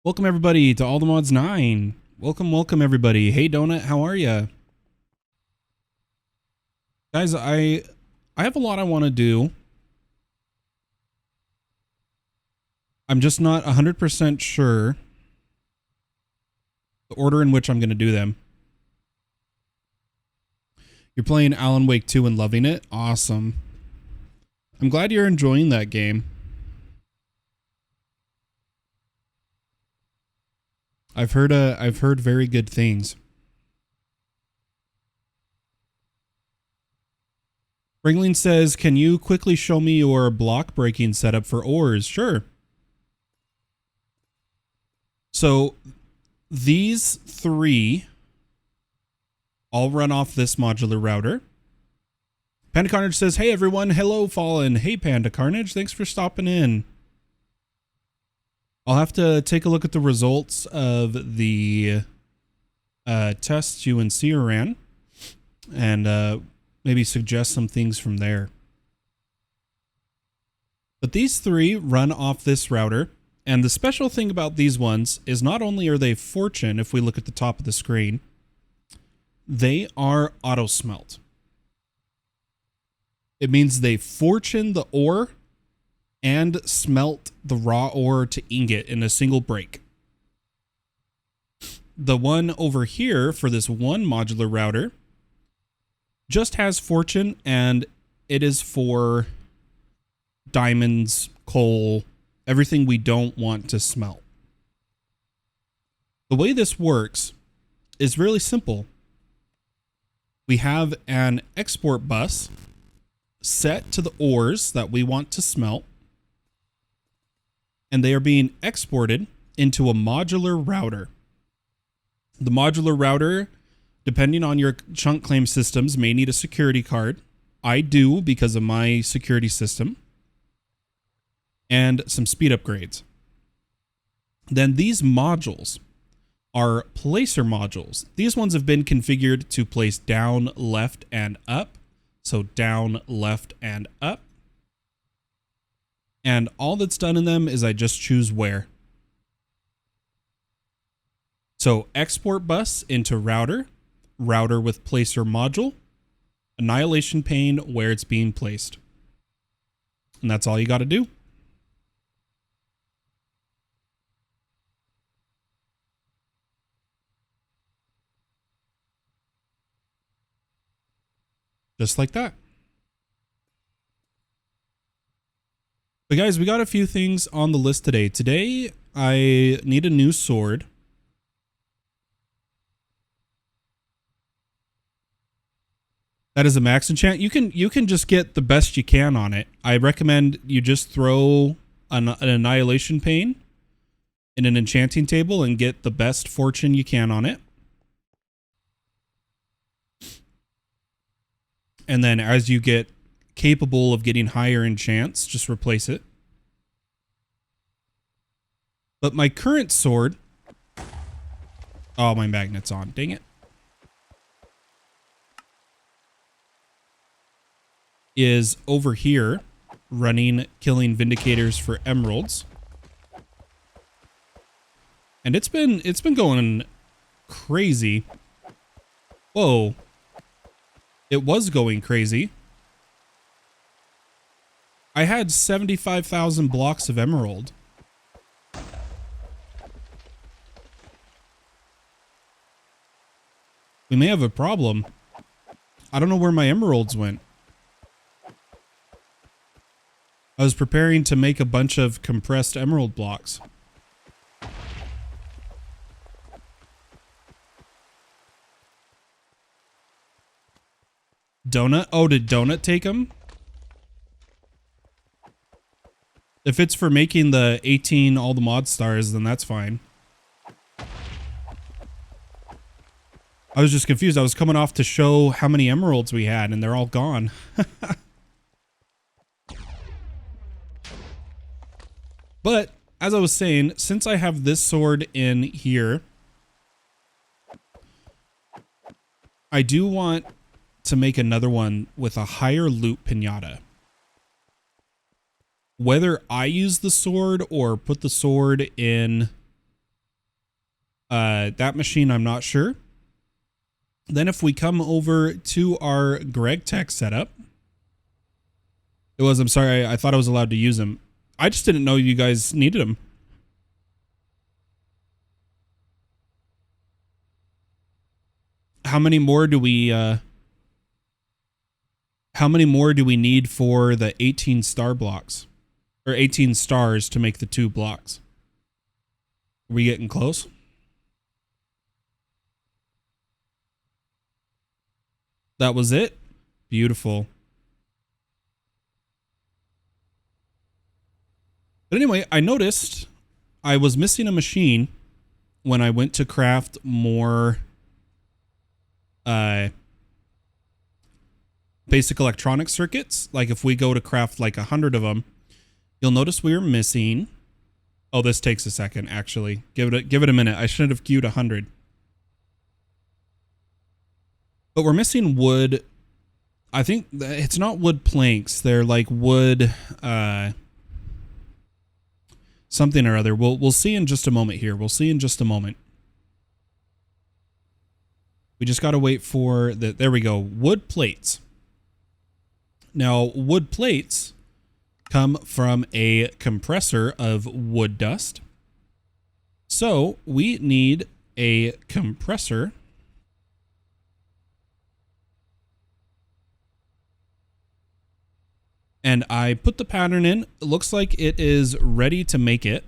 Welcome everybody to All the Mods 9. Welcome everybody. Hey Donut, how are ya? Guys, I have a lot I want to do. I'm just not 100% sure the order in which I'm going to do them. You're playing Alan Wake 2 and loving it? Awesome. I'm glad you're enjoying that game. I've heard very good things. Ringling says, "Can you quickly show me your block breaking setup for ores?" Sure. So these three all run off this modular router. Panda Carnage says, "Hey everyone, hello Fallen." Hey Panda Carnage, thanks for stopping in. I'll have to take a look at the results of the tests you and Sia ran and maybe suggest some things from there. But these three run off this router, and the special thing about these ones is not only are they Fortune, if we look at the top of the screen, they are auto smelt. It means they Fortune the ore and smelt the raw ore to ingot in a single break. The one over here for this one modular router just has Fortune, and it is for diamonds, coal, everything we don't want to smelt. The way this works is really simple. We have an export bus set to the ores that we want to smelt, and they are being exported into a modular router. The modular router, depending on your chunk claim systems, may need a security card. I do because of my security system. And some speed upgrades. Then these modules are placer modules. These ones have been configured to place down, left, and up. So down, left, and up. And all that's done in them is I just choose where. So export bus into router, router with placer module, annihilation pane where it's being placed. And that's all you got to do. Just like that. But guys, we got a few things on the list today. Today, I need a new sword. That is a max enchant. You can just get the best you can on it. I recommend you just throw an annihilation pane in an enchanting table and get the best fortune you can on it. And then as you get capable of getting higher enchants, just replace it. But my current sword... Oh, my magnet's on. Dang it. Is over here running killing vindicators for emeralds. And it's been going crazy. Whoa. It was going crazy. I had 75,000 blocks of emerald. We may have a problem. I don't know where my emeralds went. I was preparing to make a bunch of compressed emerald blocks. Donut? Oh, did Donut take them? If it's for making the 18 all the mod stars, then that's fine. I was just confused. I was coming off to show how many emeralds we had, and they're all gone. But, as I was saying, since I have this sword in here, I do want to make another one with a higher loot pinata. Whether I use the sword or put the sword in That machine, I'm not sure. Then if we come over to our Greg Tech setup, I'm sorry, I thought I was allowed to use them. I just didn't know you guys needed them. How many more do we need for the 18 star blocks? Or 18 stars to make the 2 blocks? Are we getting close? That was it? Beautiful. But anyway, I noticed I was missing a machine when I went to craft more basic electronic circuits. Like if we go to craft like 100 of them, you'll notice we are missing. Oh, this takes a second, actually. Give it a minute. I should have queued 100. But we're missing wood. I think it's not wood planks. They're like wood something or other. We'll see in just a moment here. We'll see in just a moment. We just got to wait for the, there we go, wood plates. Now, wood plates come from a compressor of wood dust. So we need a compressor. And I put the pattern in. It looks like it is ready to make it.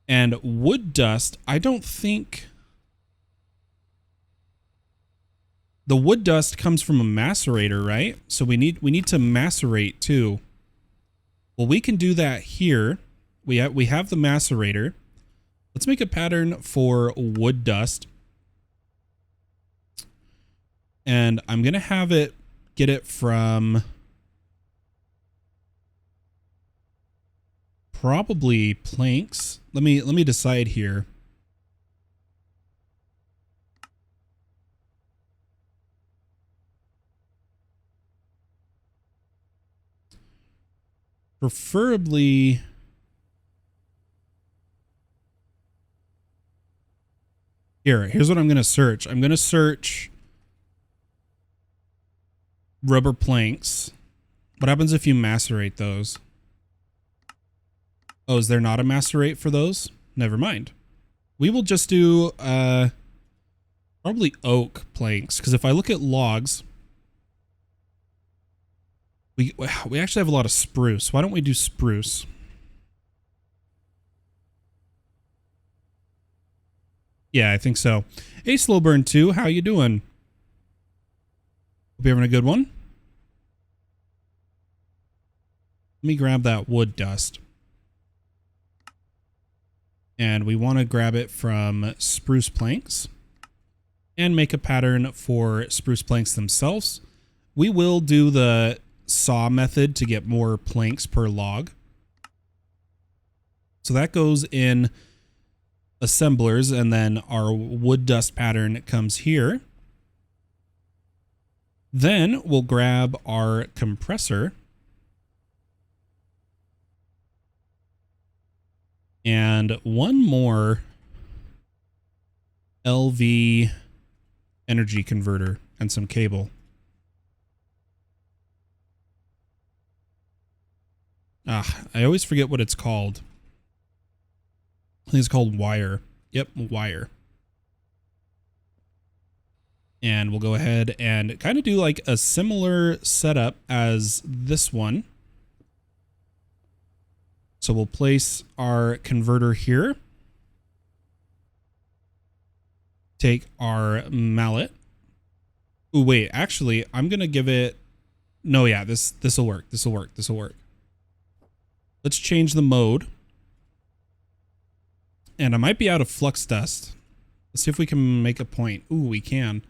And wood dust, I don't think... The wood dust comes from a macerator, right? So we need to macerate too. Well, we can do that here. We have the macerator. Let's make a pattern for wood dust. And I'm going to have it get it from probably planks. Let me decide here. Preferably here's what I'm going to search. I'm going to search rubber planks. What happens if you macerate those? Oh, is there not a macerate for those? Never mind. We will just do probably oak planks, because if I look at logs, we actually have a lot of spruce. Why don't we do spruce? Yeah, I think so. Hey, Slowburn 2, how you doing? Hope you're having a good one. Let me grab that wood dust. And we want to grab it from spruce planks and make a pattern for spruce planks themselves. We will do the saw method to get more planks per log. So that goes in assemblers, and then our wood dust pattern comes here. Then we'll grab our compressor and one more LV energy converter and some cable. I always forget what it's called. I think it's called wire. Yep, wire. And we'll go ahead and kind of do like a similar setup as this one. So we'll place our converter here. Take our mallet. Oh, wait, actually, I'm going to give it... No, yeah, this will work. This will work. This will work. Let's change the mode. And I might be out of flux dust. Let's see if we can make a point. Ooh, we can.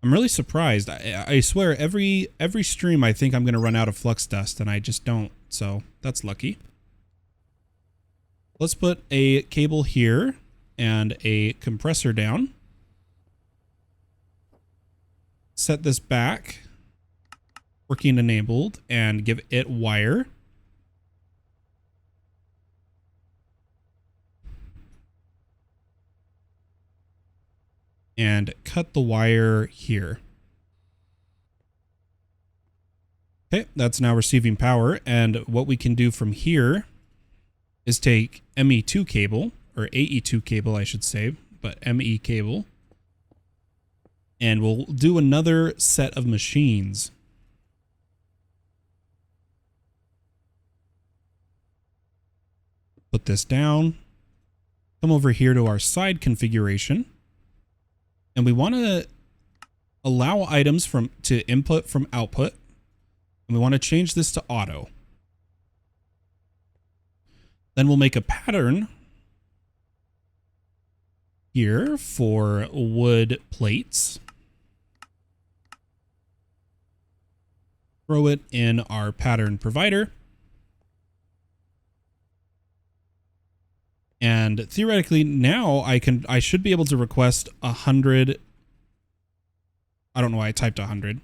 I'm really surprised. I swear every stream I think I'm going to run out of flux dust, and I just don't. So that's lucky. Let's put a cable here and a compressor down. Set this back. Working enabled, and give it wire. and cut the wire here. Okay, that's now receiving power. And what we can do from here is take ME2 cable, or AE2 cable, I should say, but ME cable. And we'll do another set of machines. Put this down. Come over here to our side configuration. And we want to allow items to input from output. And we want to change this to auto. Then we'll make a pattern here for wood plates. Throw it in our pattern provider. And theoretically now I should be able to request 100. I don't know why I typed 100.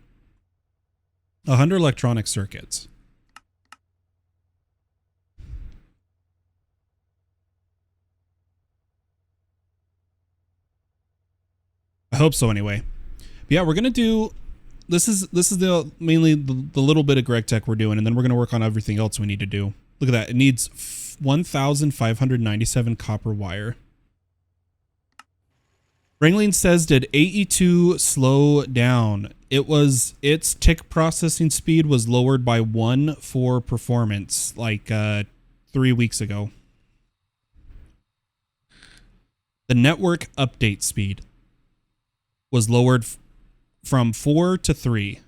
100 electronic circuits. I hope so anyway. But yeah, we're gonna do this is mainly the little bit of Greg Tech we're doing, and then we're gonna work on everything else we need to do. Look at that. It needs 1,597 copper wire. Ringling says, did AE2 slow down? Its tick processing speed was lowered by 1 for performance like 3 weeks ago. The network update speed was lowered from 4 to 3.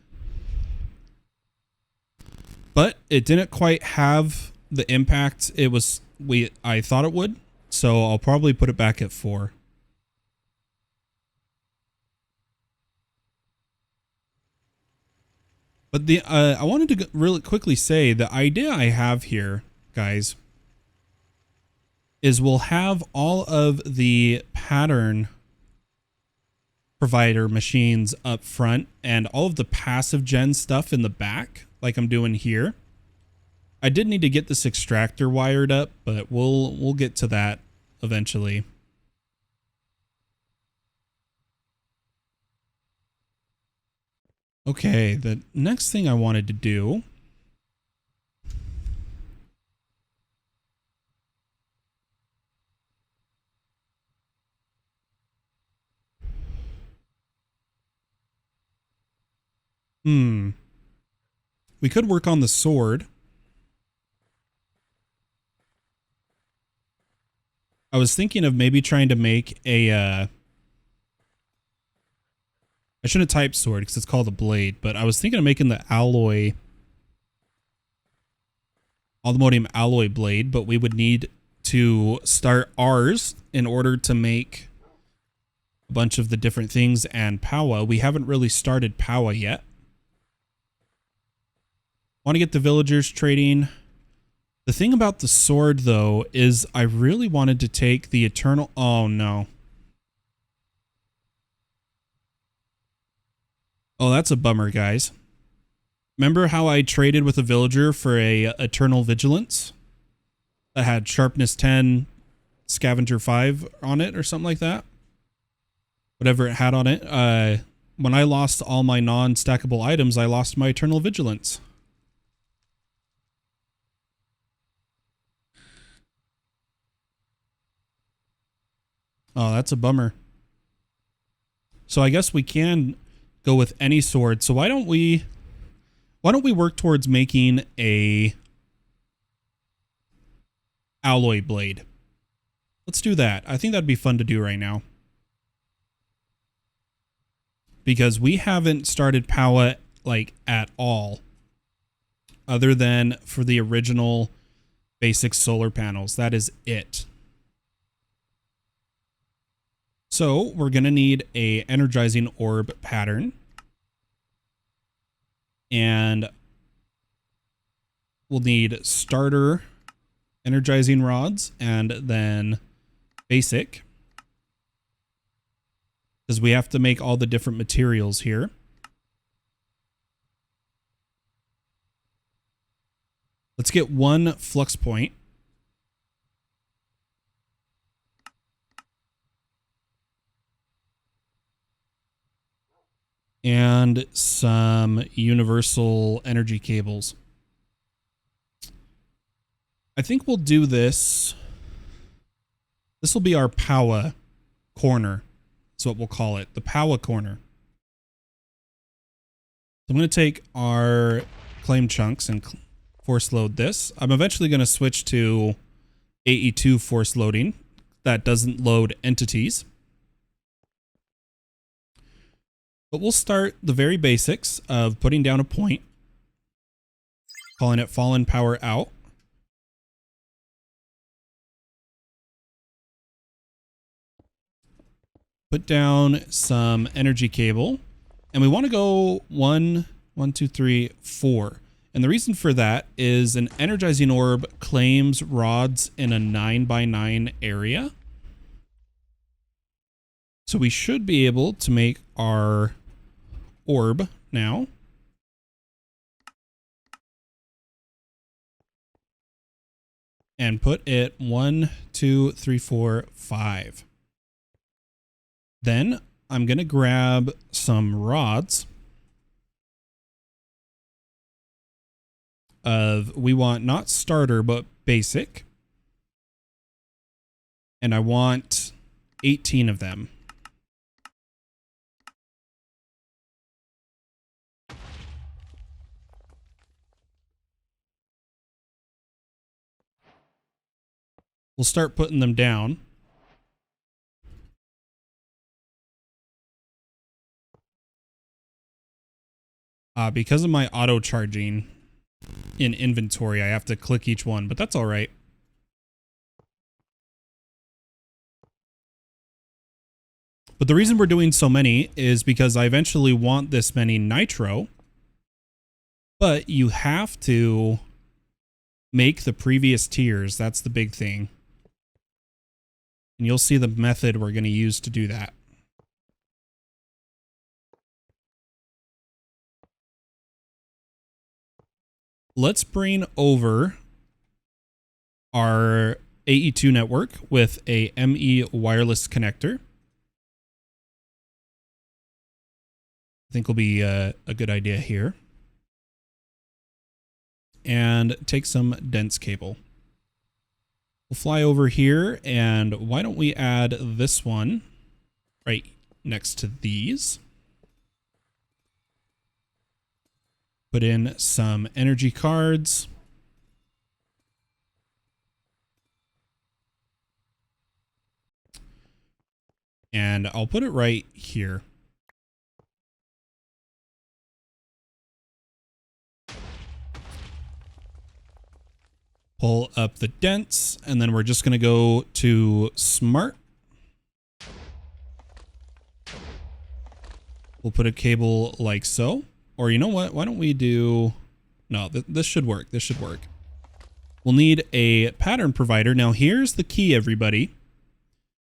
But it didn't quite have the impact I thought it would, so I'll probably put it back at 4. But I wanted to really quickly say the idea I have here, guys, is we'll have all of the pattern provider machines up front and all of the passive gen stuff in the back, like I'm doing here. I did need to get this extractor wired up, but we'll get to that eventually. Okay, the next thing I wanted to do we could work on the sword. I was thinking of maybe trying to make a I shouldn't type sword because it's called a blade, but I was thinking of making the allthemodium alloy blade, but we would need to start ARS in order to make a bunch of the different things, and Powah. We haven't really started Powah yet. Want to get the villagers trading. The thing about the sword, though, is I really wanted to take the eternal... Oh, no. Oh, that's a bummer, guys. Remember how I traded with a villager for a eternal vigilance that had sharpness 10, scavenger 5 on it or something like that? Whatever it had on it. When I lost all my non-stackable items, I lost my eternal vigilance. Oh, that's a bummer. So I guess we can go with any sword. So why don't we work towards making a alloy blade? Let's do that. I think that'd be fun to do right now. Because we haven't started Powah like at all. Other than for the original basic solar panels. That is it. So we're going to need a energizing orb pattern. And we'll need starter energizing rods and then basic. Because we have to make all the different materials here. Let's get one flux point. and some universal energy cables. I think we'll do this. This will be our Powah corner. That's what we'll call it. The Powah corner. I'm going to take our claim chunks and force load this. I'm eventually going to switch to AE2 force loading. That doesn't load entities. But we'll start the very basics of putting down a point, calling it fallen power out. Put down some energy cable, and we want to go 1, 2, 3, 4. And the reason for that is an energizing orb claims rods in a 9x9 area. So we should be able to make our orb now. And put it 1, 2, 3, 4, 5. Then I'm going to grab some rods we want not starter, but basic. And I want 18 of them. We'll start putting them down. Because of my auto charging in inventory, I have to click each one, but that's all right. But the reason we're doing so many is because I eventually want this many nitro, but you have to make the previous tiers. That's the big thing. And you'll see the method we're going to use to do that. Let's bring over our AE2 network with a ME wireless connector. I think will be a good idea here. And take some dense cable. We'll fly over here, and why don't we add this one right next to these. Put in some energy cards. And I'll put it right here. Pull up the dents, and then we're just going to go to smart. We'll put a cable like so. Or you know what? Why don't we do... No, this should work. This should work. We'll need a pattern provider. Now here's the key, everybody.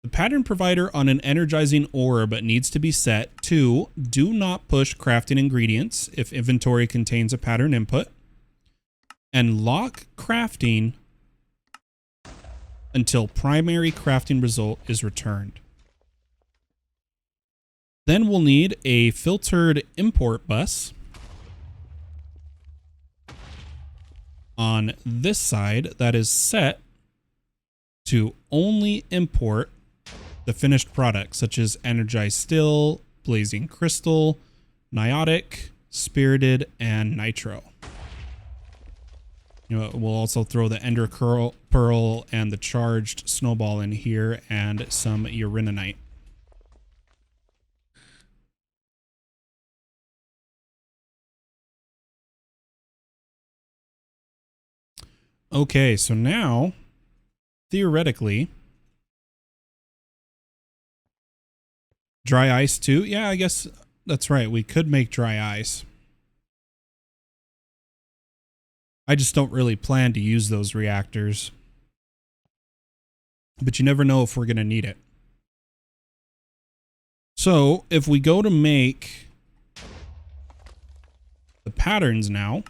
The pattern provider on an energizing orb needs to be set to do not push crafting ingredients if inventory contains a pattern input. And lock crafting until primary crafting result is returned. Then we'll need a filtered import bus on this side that is set to only import the finished products such as energized still, blazing crystal, niotic, spirited, and nitro. You know, we'll also throw the ender pearl and the charged snowball in here and some uraninite. Okay, so now, theoretically, dry ice too? Yeah, I guess that's right. We could make dry ice. I just don't really plan to use those reactors. But you never know if we're going to need it. So, if we go to make the patterns now,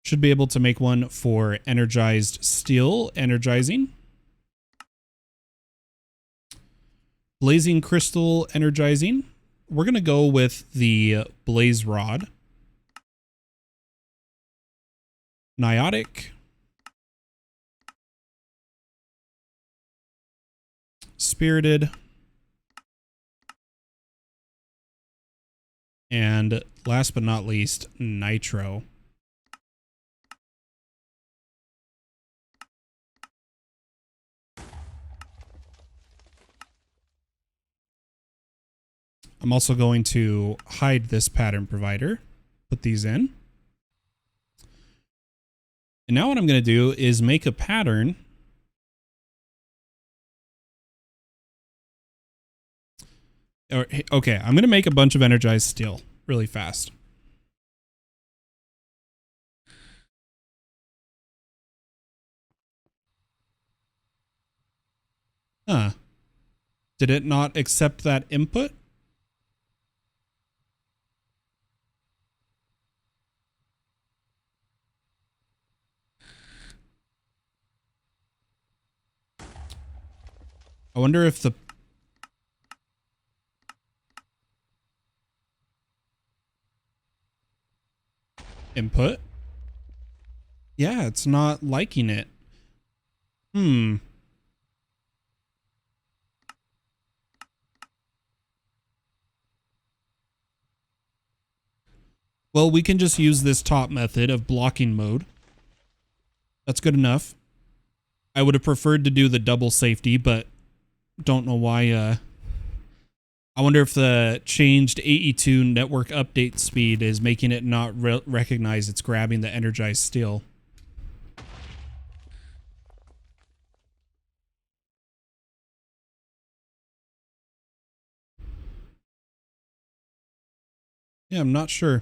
should be able to make one for energized steel, energizing. Blazing crystal energizing. We're going to go with the blaze rod. Niotic. Spirited. And last but not least, nitro. I'm also going to hide this pattern provider, put these in. And now what I'm going to do is make a pattern. Okay, I'm going to make a bunch of energized steel really fast. Huh. Did it not accept that input? I wonder if the input. Yeah, it's not liking it. Well, we can just use this top method of blocking mode. That's good enough. I would have preferred to do the double safety, but don't know why. I wonder if the changed AE2 network update speed is making it not recognize it's grabbing the energized steel. Yeah, I'm not sure.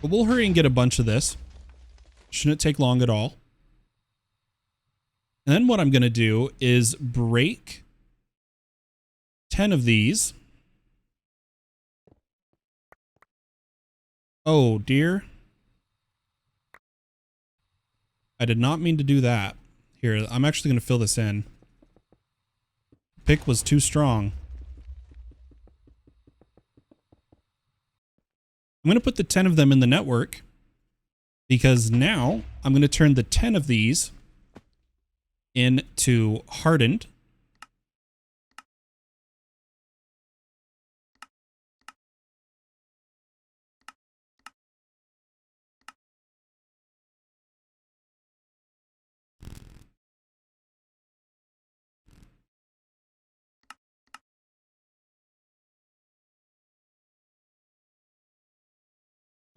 But we'll hurry and get a bunch of this. Shouldn't take long at all. And then what I'm going to do is break 10 of these. Oh, dear. I did not mean to do that. Here, I'm actually going to fill this in. Pick was too strong. I'm going to put the 10 of them in the network because now I'm going to turn the 10 of these into hardened.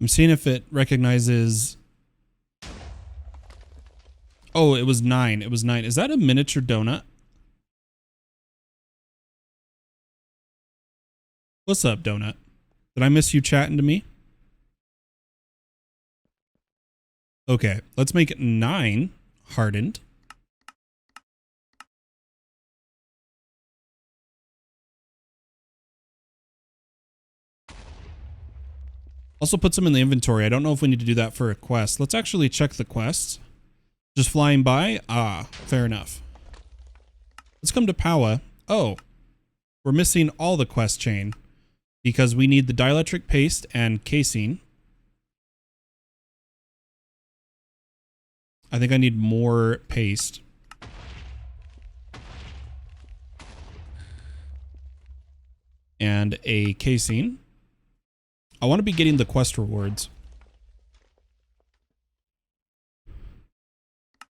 I'm seeing if it recognizes. Oh, it was 9. It was 9. Is that a miniature donut? What's up, donut? Did I miss you chatting to me? Okay, let's make 9 hardened. Also put some in the inventory. I don't know if we need to do that for a quest. Let's actually check the quests. Just flying by? Ah, fair enough. Let's come to Powah. Oh, we're missing all the quest chain because we need the dielectric paste and casing. I think I need more paste. And a casing. I want to be getting the quest rewards.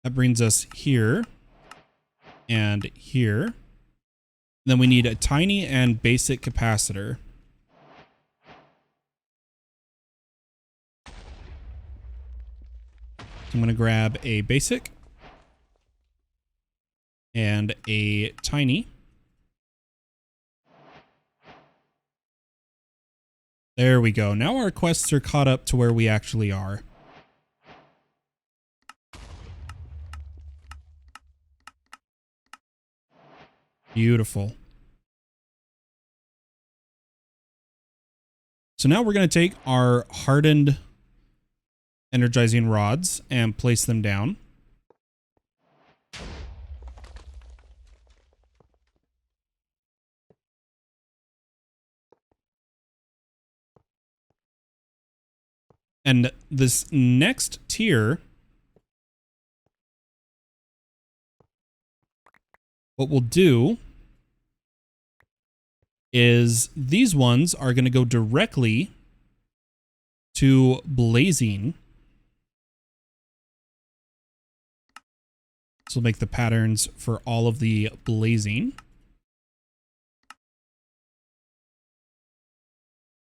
That brings us here and here. Then we need a tiny and basic capacitor. I'm going to grab a basic and a tiny. There we go. Now our quests are caught up to where we actually are. Beautiful. So now we're going to take our hardened energizing rods and place them down. And this next tier, what we'll do is these ones are going to go directly to blazing. So we'll make the patterns for all of the blazing.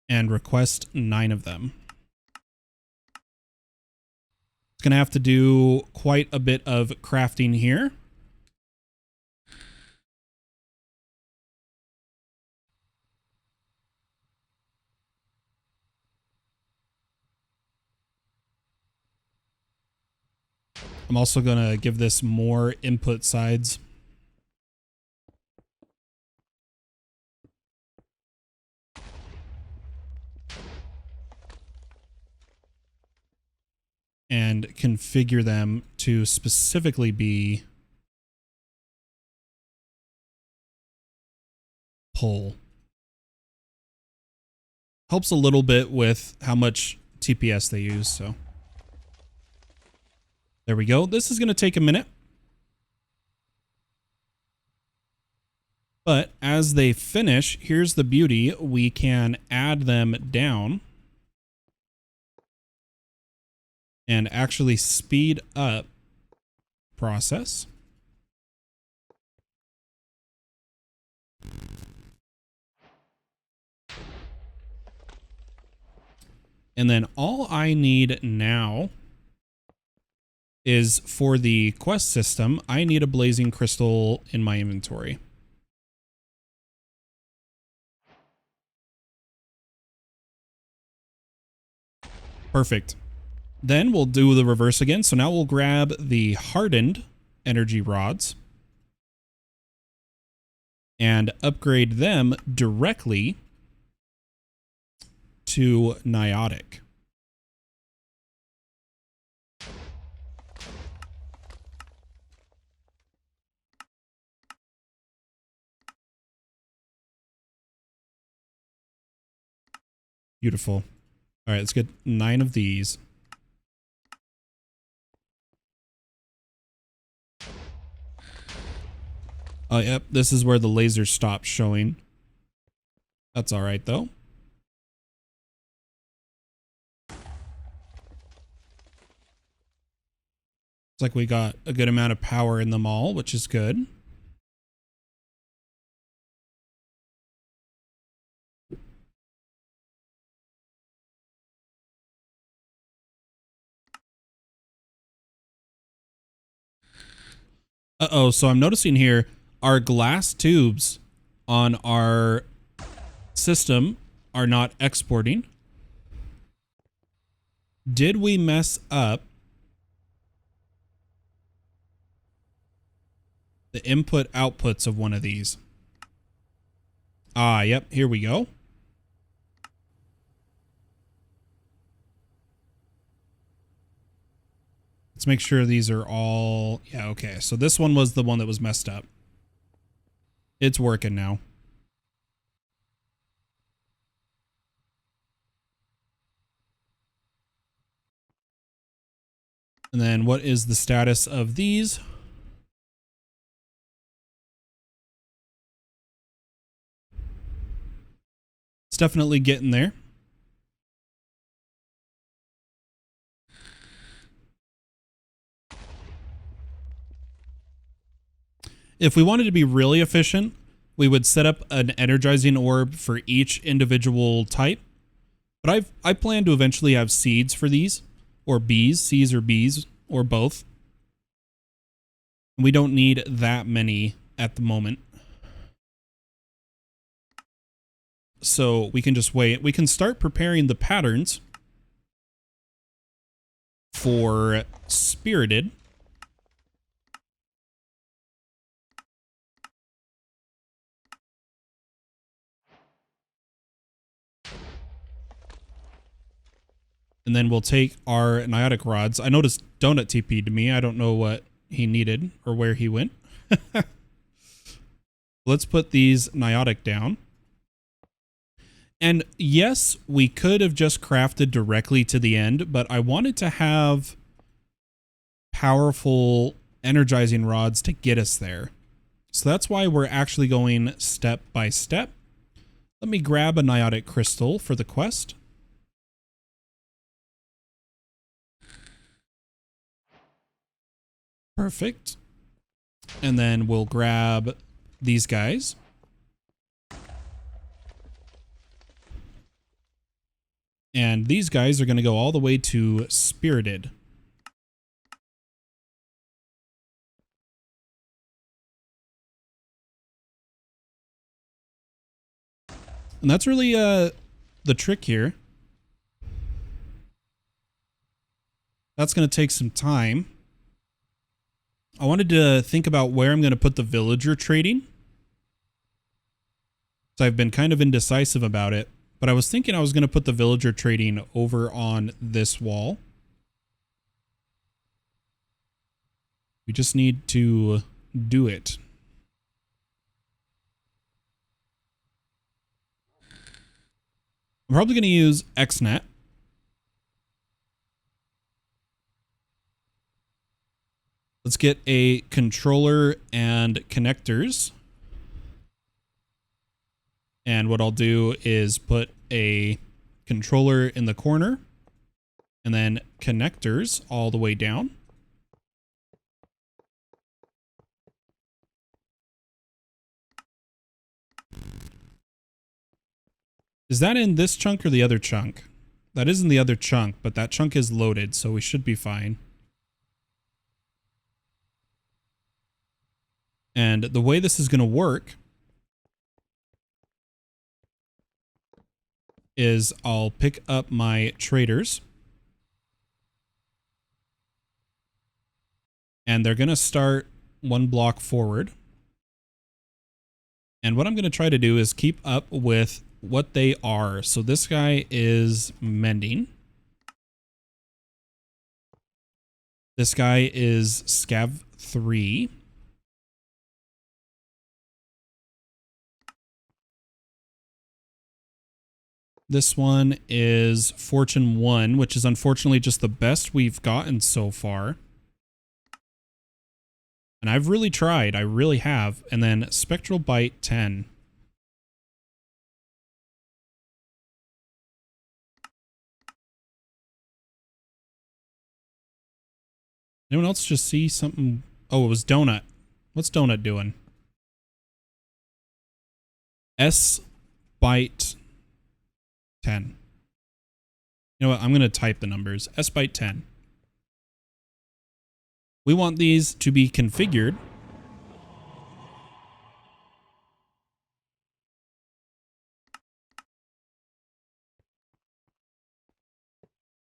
And request 9 of them. It's going to have to do quite a bit of crafting here. I'm also going to give this more input sides. And configure them to specifically be pull. Helps a little bit with how much TPS they use, so. There we go. This is going to take a minute. But as they finish, here's the beauty. We can add them down and actually speed up process. And then all I need now is for the quest system, I need a blazing crystal in my inventory. Perfect. Then we'll do the reverse again. So now we'll grab the hardened energy rods and upgrade them directly to niotic. Beautiful. All right, let's get 9 of these. Oh, yep, this is where the laser stops showing. That's all right, though. Looks like we got a good amount of power in them all, which is good. Uh-oh, so I'm noticing here our glass tubes on our system are not exporting. Did we mess up the input outputs of one of these? Ah, yep, here we go. Let's make sure these are all... Yeah, okay. So this one was the one that was messed up. It's working now. And then what is the status of these? It's definitely getting there. If we wanted to be really efficient, we would set up an energizing orb for each individual type. But I plan to eventually have seeds for these, or bees, C's or B's, or both. We don't need that many at the moment. So we can just wait. We can start preparing the patterns for Spirited. And then we'll take our niotic rods. I noticed Donut TP'd to me. I don't know what he needed or where he went. Let's put these niotic down. And yes, we could have just crafted directly to the end, but I wanted to have powerful energizing rods to get us there. So that's why we're actually going step by step. Let me grab a niotic crystal for the quest. Perfect. And then we'll grab these guys. And these guys are going to go all the way to Spirited. And that's really the trick here. That's going to take some time. I wanted to think about where I'm going to put the villager trading. So I've been kind of indecisive about it. But I was thinking I was going to put the villager trading over on this wall. We just need to do it. I'm probably going to use XNet. Let's get a controller and connectors. And what I'll do is put a controller in the corner and then connectors all the way down. Is that in this chunk or the other chunk? That is in the other chunk, but that chunk is loaded, so we should be fine. And the way this is going to work is I'll pick up my traders. And they're going to start one block forward. And what I'm going to try to do is keep up with what they are. So this guy is mending. This guy is scav 3. This one is Fortune 1, which is unfortunately just the best we've gotten so far. And I've really tried. I really have. And then Spectral Bite 10. Anyone else just see something? Oh, it was Donut. What's Donut doing? S Bite 10. You know what? I'm going to type the numbers. S Byte 10. We want these to be configured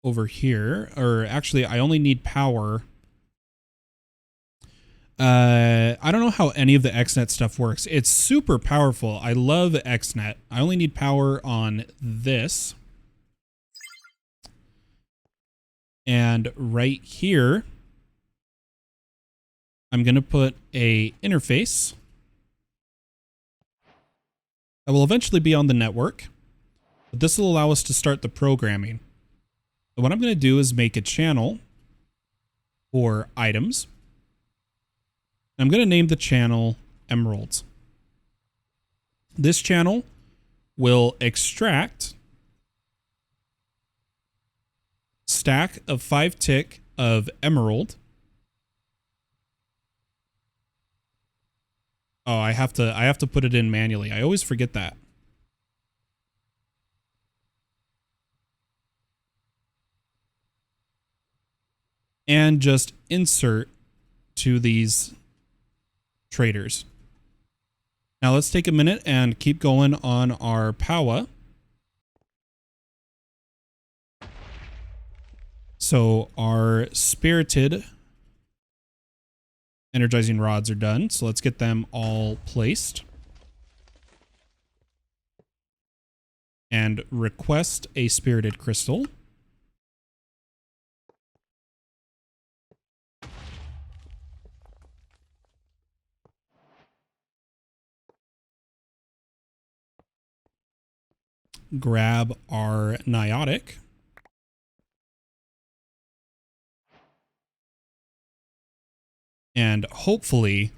over here. Or actually, I only need power. I don't know how any of the XNet stuff works. It's super powerful. I love XNet. I only need power on this. And right here, I'm going to put a interface that will eventually be on the network. But this will allow us to start the programming. So what I'm going to do is make a channel for items. I'm going to name the channel Emeralds. This channel will extract stack of 5 tick of emerald. Oh, I have to put it in manually. I always forget that. And just insert to these traders. Now let's take a minute and keep going on our Powah. So our spirited energizing rods are done. So let's get them all placed. And request a spirited crystal. grab our niotic. And hopefully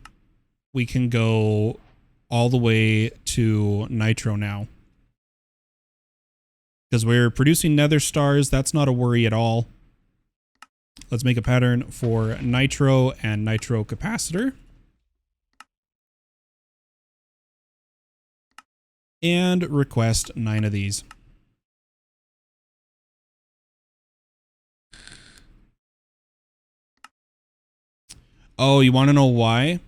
we can go all the way to nitro now. Because we're producing nether stars, that's not a worry at all. Let's make a pattern for nitro and nitro capacitor. And request 9 of these. Oh, you want to know why?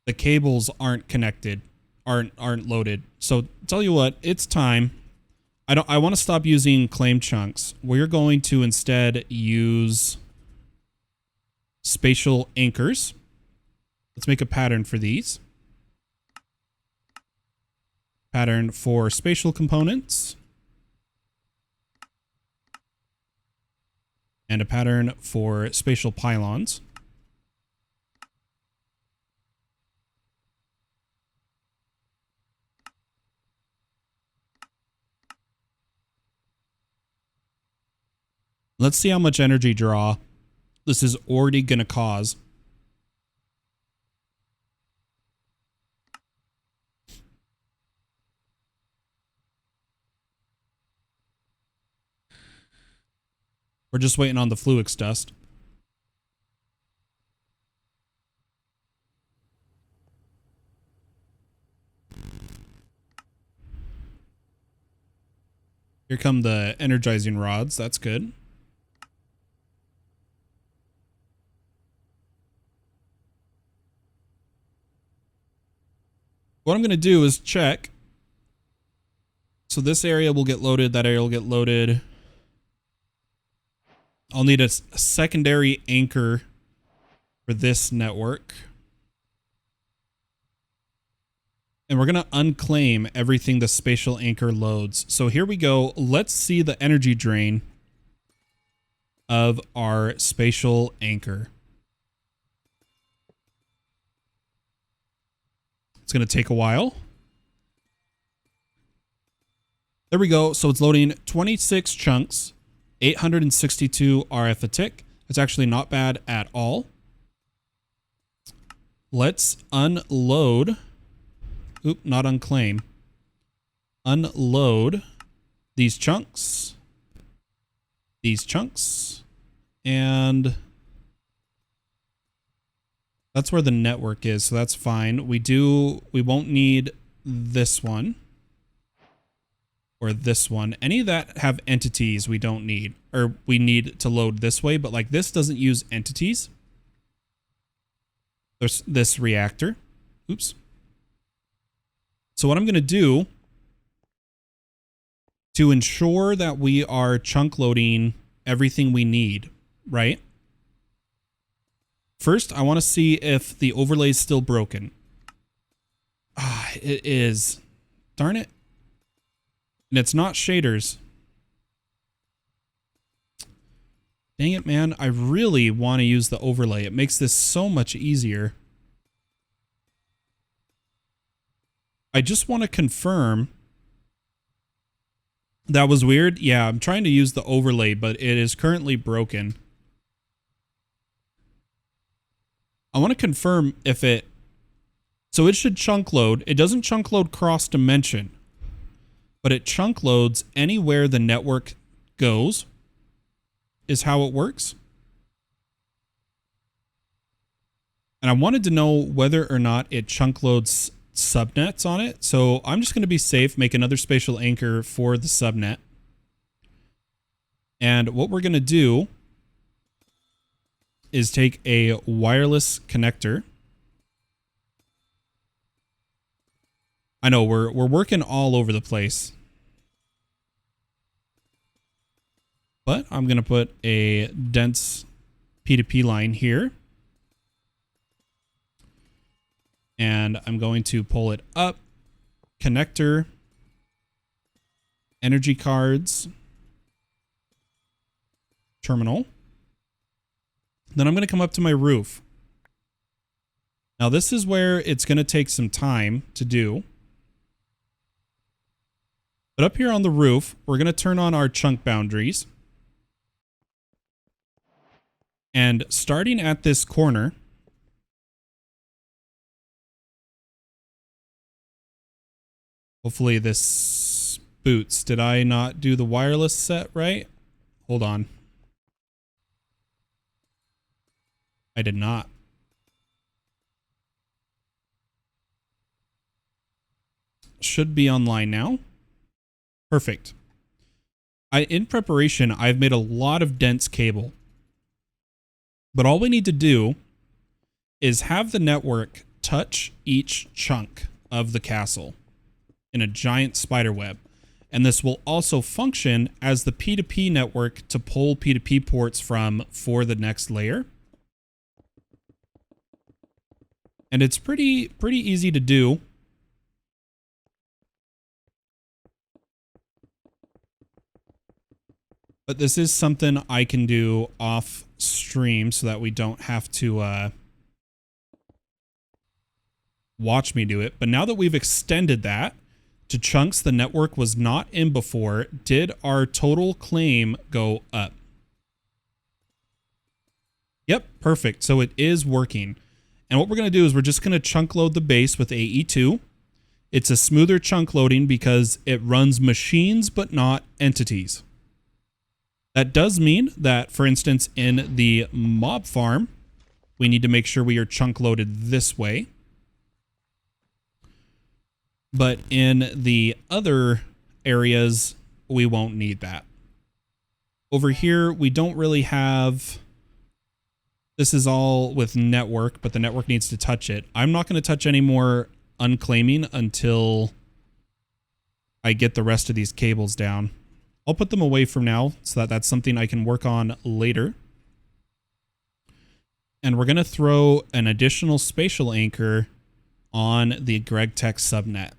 The cables aren't connected, aren't loaded. So tell you what, it's time. I want to stop using claim chunks. We're going to instead use spatial anchors. Let's make a pattern for these. Pattern for spatial components. And a pattern for spatial pylons. Let's see how much energy draw this is already going to cause. We're just waiting on the Fluix dust. Here come the energizing rods. That's good. What I'm going to do is check. So this area will get loaded. That area will get loaded. I'll need a secondary anchor for this network. And we're going to unclaim everything the spatial anchor loads. So here we go. Let's see the energy drain of our spatial anchor. It's going to take a while. There we go. So it's loading 26 chunks, 862 RF a tick. It's actually not bad at all. Let's unload. Oop, not unclaim. Unload these chunks. And that's where the network is, so that's fine. We won't need this one. Or this one. Any that have entities we don't need. Or we need to load this way, but like this doesn't use entities. There's this reactor. Oops. So what I'm going to do to ensure that we are chunk loading everything we need, right? First, I want to see if the overlay is still broken. Ah, it is. Darn it. And it's not shaders. Dang it, man. I really want to use the overlay. It makes this so much easier. I just want to confirm. That was weird. Yeah, I'm trying to use the overlay, but it is currently broken. I want to confirm if it... So it should chunk load. It doesn't chunk load cross dimension, but it chunk loads anywhere the network goes, is how it works. And I wanted to know whether or not it chunk loads subnets on it. So I'm just going to be safe, make another spatial anchor for the subnet. And what we're going to do is take a wireless connector. I know we're working all over the place. But I'm going to put a dense P2P line here. And I'm going to pull it up. Connector. Energy cards. Terminal. Then I'm going to come up to my roof. Now this is where it's going to take some time to do. But up here on the roof, we're going to turn on our chunk boundaries. And starting at this corner, hopefully this boots. Did I not do the wireless set right? Hold on. I did not. Should be online now. Perfect. In preparation, I've made a lot of dense cable. But all we need to do is have the network touch each chunk of the castle in a giant spider web. And this will also function as the P2P network to pull P2P ports from for the next layer. And it's pretty easy to do. But this is something I can do off stream so that we don't have to watch me do it. But now that we've extended that to chunks the network was not in before, did our total claim go up? Yep, perfect. So it is working. And what we're going to do is we're just going to chunk load the base with AE2. It's a smoother chunk loading because it runs machines but not entities. That does mean that, for instance, in the mob farm, we need to make sure we are chunk loaded this way. But in the other areas, we won't need that. Over here, we don't really have... This is all with network, but the network needs to touch it. I'm not going to touch any more unclaiming until I get the rest of these cables down. I'll put them away from now so that that's something I can work on later. And we're going to throw an additional spatial anchor on the GregTech subnet.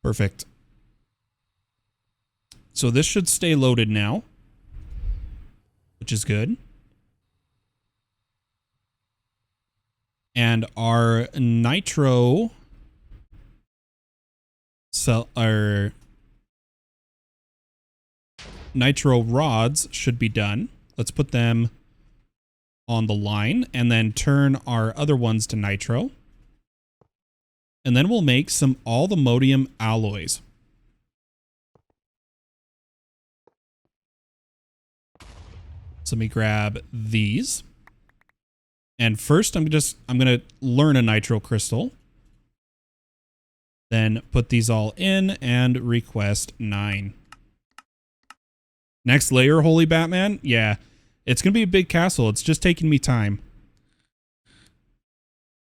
Perfect. So this should stay loaded now, which is good. And our nitro... So our nitro rods should be done. Let's put them on the line and then turn our other ones to nitro. And then we'll make some all-themodium alloys. So let me grab these. And first I'm going to learn a nitro crystal. Then put these all in and request 9. Next layer, Holy Batman? Yeah, it's going to be a big castle. It's just taking me time.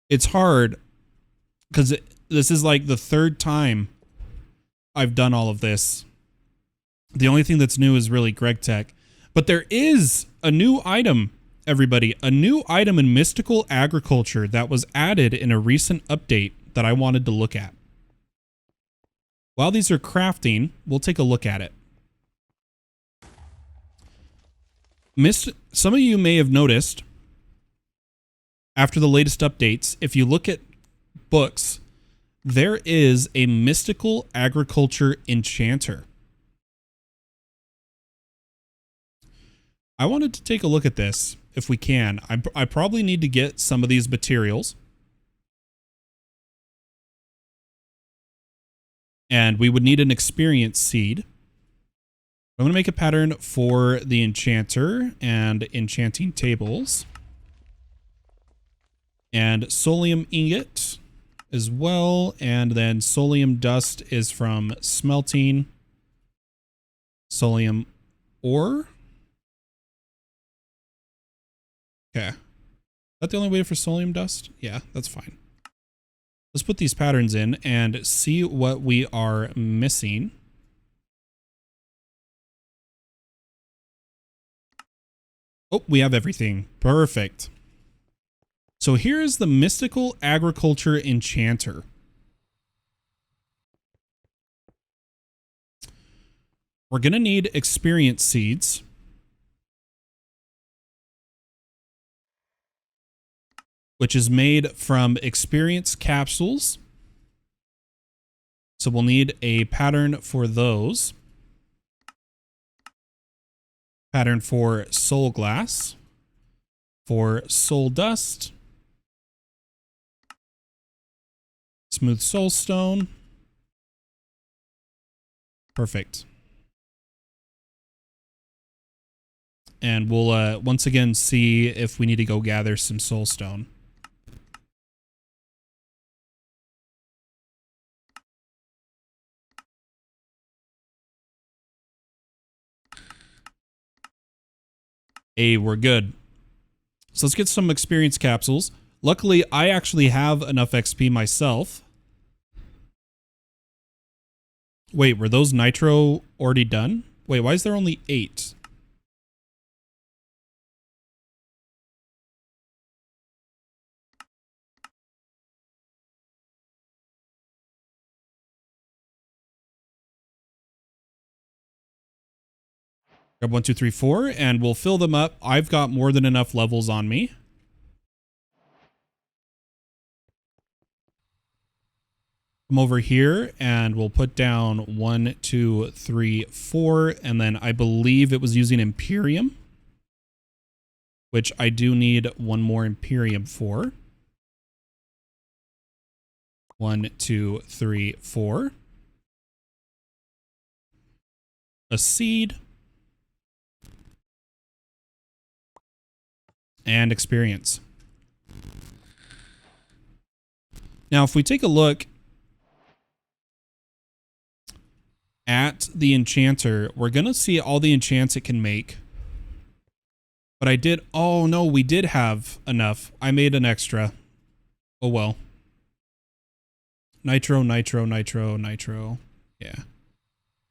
It's hard because this is like the third time I've done all of this. The only thing that's new is really GregTech. But there is a new item, everybody. A new item in Mystical Agriculture that was added in a recent update that I wanted to look at. While these are crafting, we'll take a look at it. Some of you may have noticed, after the latest updates, if you look at books, there is a Mystical Agriculture enchanter. I wanted to take a look at this, if we can. I probably need to get some of these materials. And we would need an experience seed. I'm going to make a pattern for the enchanter and enchanting tables. And solium ingot as well. And then solium dust is from smelting. Solium ore. Okay. Is that the only way for solium dust? Yeah, that's fine. Let's put these patterns in and see what we are missing. Oh, we have everything. Perfect. So here is the Mystical Agriculture Enchanter. We're going to need experience seeds. which is made from experience capsules. So we'll need a pattern for those. Pattern for soul glass. For soul dust. Smooth soul stone. Perfect. And we'll once again see if we need to go gather some soul stone. Hey, we're good. So let's get some experience capsules. Luckily, I actually have enough XP myself. Wait, were those nitro already done? Wait, why is there only 8? Grab 1, 2, 3, 4, and we'll fill them up. I've got more than enough levels on me. Come over here and we'll put down 1, 2, 3, 4, and then I believe it was using Imperium, which I do need one more Imperium for. 1, 2, 3, 4. A seed. And experience. Now, if we take a look at the enchanter, we're going to see all the enchants it can make. But I did, oh no, we did have enough. I made an extra. Oh well. Nitro, nitro, nitro, nitro. Yeah.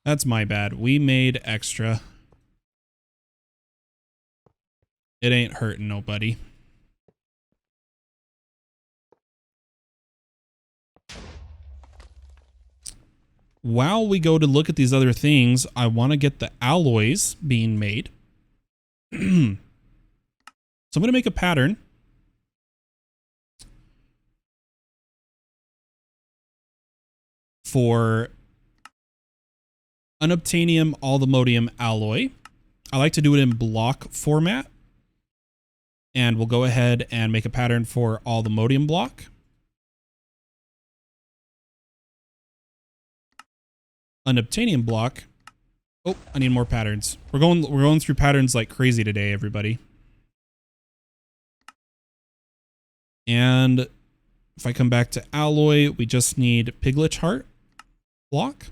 That's my bad. We made extra. It ain't hurting nobody. While we go to look at these other things, I want to get the alloys being made. So I'm going to make a pattern. For unobtainium allthemodium alloy. I like to do it in block format. And we'll go ahead and make a pattern for allthemodium block. Unobtainium block. Oh, I need more patterns. We're going through patterns like crazy today, everybody. And if I come back to alloy, we just need piglet heart block.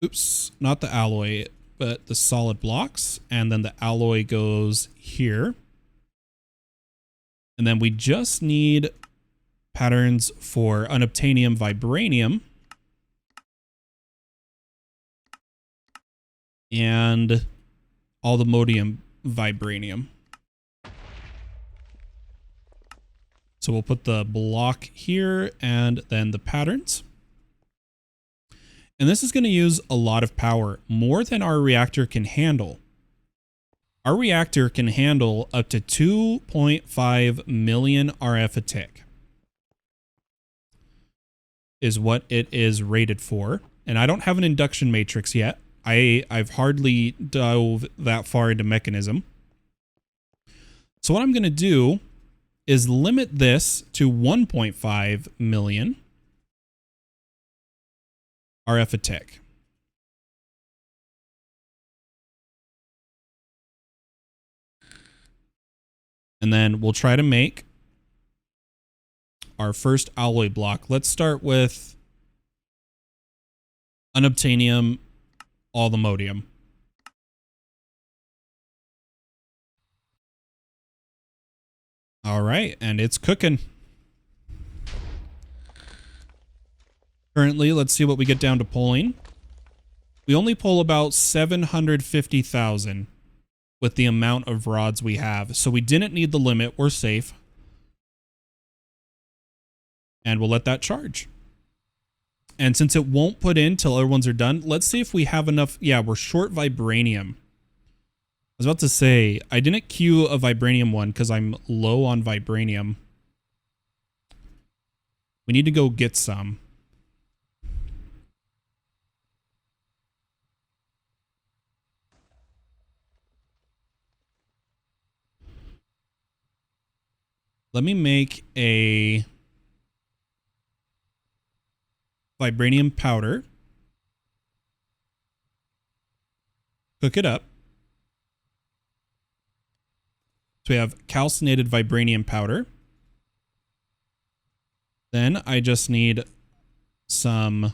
Oops, not the alloy, but the solid blocks. And then the alloy goes here. And then we just need patterns for unobtainium vibranium. And allthemodium vibranium. So we'll put the block here and then the patterns. And this is going to use a lot of power, more than our reactor can handle. Our reactor can handle up to 2.5 million RF a tick. Is what it is rated for. And I don't have an induction matrix yet. I've hardly dove that far into mechanism. So what I'm going to do is limit this to 1.5 million RF a tick. And then we'll try to make our first alloy block. Let's start with unobtainium allthemodium. All right, and it's cooking. Currently, let's see what we get down to pulling. We only pull about 750,000 with the amount of rods we have. So we didn't need the limit. We're safe. And we'll let that charge. And since it won't put in till other ones are done, let's see if we have enough. Yeah, we're short vibranium. was about to say, I didn't queue a vibranium one because I'm low on vibranium. We need to go get some. Let me make a vibranium powder. Cook it up. So we have calcinated vibranium powder. Then I just need some... I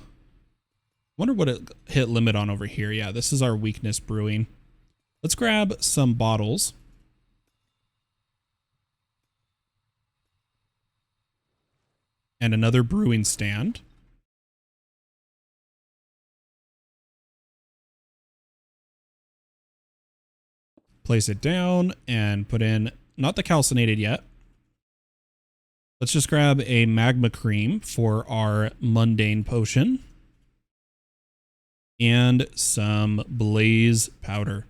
wonder what it hit limit on over here. Yeah, this is our weakness brewing. Let's grab some bottles. And another brewing stand. Place it down and put in, not the calcinated yet. Let's just grab a magma cream for our mundane potion. And some blaze powder.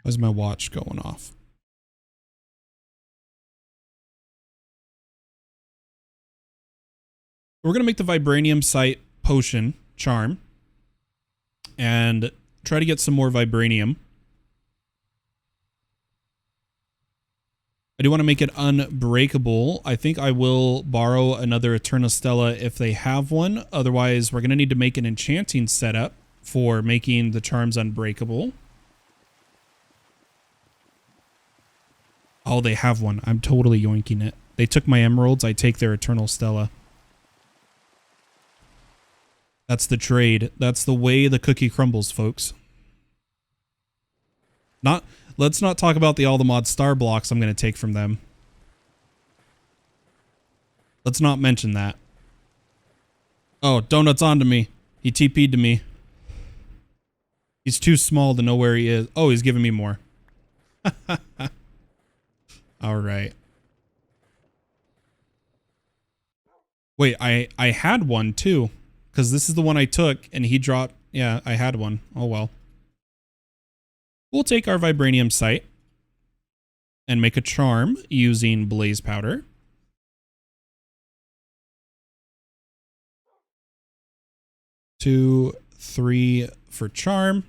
Why's my watch going off? We're going to make the vibranium site potion charm and try to get some more vibranium. I do want to make it unbreakable. I think I will borrow another Eternal Stella if they have one. Otherwise, we're going to need to make an enchanting setup for making the charms unbreakable. Oh, they have one. I'm totally yoinking it. They took my emeralds. I take their Eternal Stella. That's the trade. That's the way the cookie crumbles, folks. Let's not talk about the all the mod star blocks I'm going to take from them. Let's not mention that. Oh, Donut's onto me. He TP'd to me. He's too small to know where he is. Oh, he's giving me more. All right. Wait, I had one too. Because this is the one I took, and he dropped... Yeah, I had one. Oh, well. We'll take our vibranium site and make a charm using blaze powder. Two, three for charm.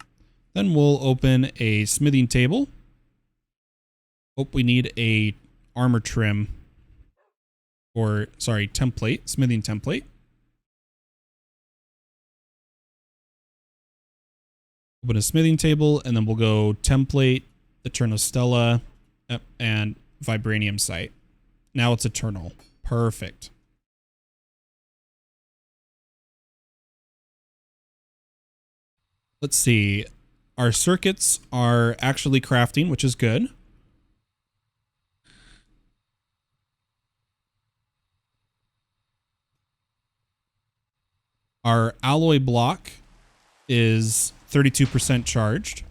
Then we'll open a smithing table. Oh, we need a armor trim. Or, sorry, template. Smithing template. Open a smithing table, and then we'll go template, Eternal Stella, and vibranium site. Now it's eternal. Perfect. Let's see. Our circuits are actually crafting, which is good. Our alloy block is 32% charged.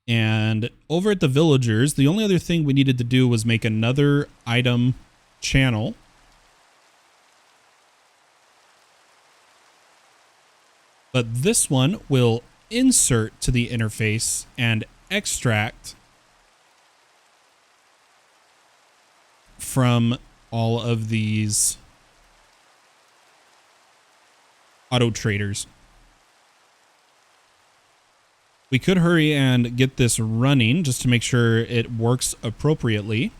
And over at the villagers, the only other thing we needed to do was make another item channel. But this one will insert to the interface and extract from all of these auto traders. We could hurry and get this running just to make sure it works appropriately.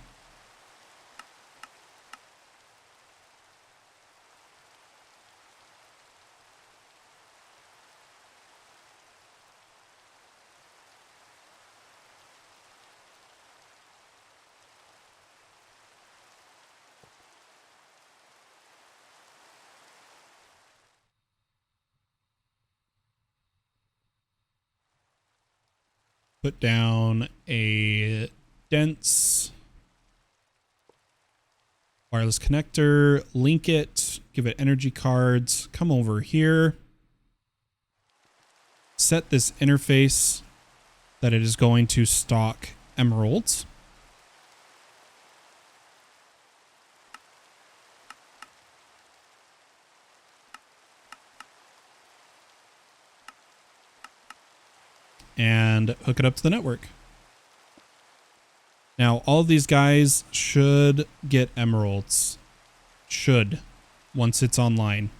Put down a dense wireless connector, link it, give it energy cards, come over here, set this interface that it is going to stock emeralds. And hook it up to the network. Now, all of these guys should get emeralds. Should, once it's online.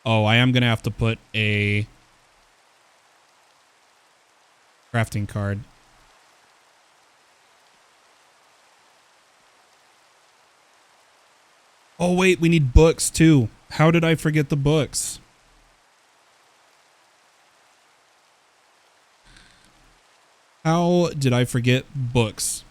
Oh, I am going to have to put a crafting card. Oh, wait, we need books too. How did I forget the books? How did I forget books?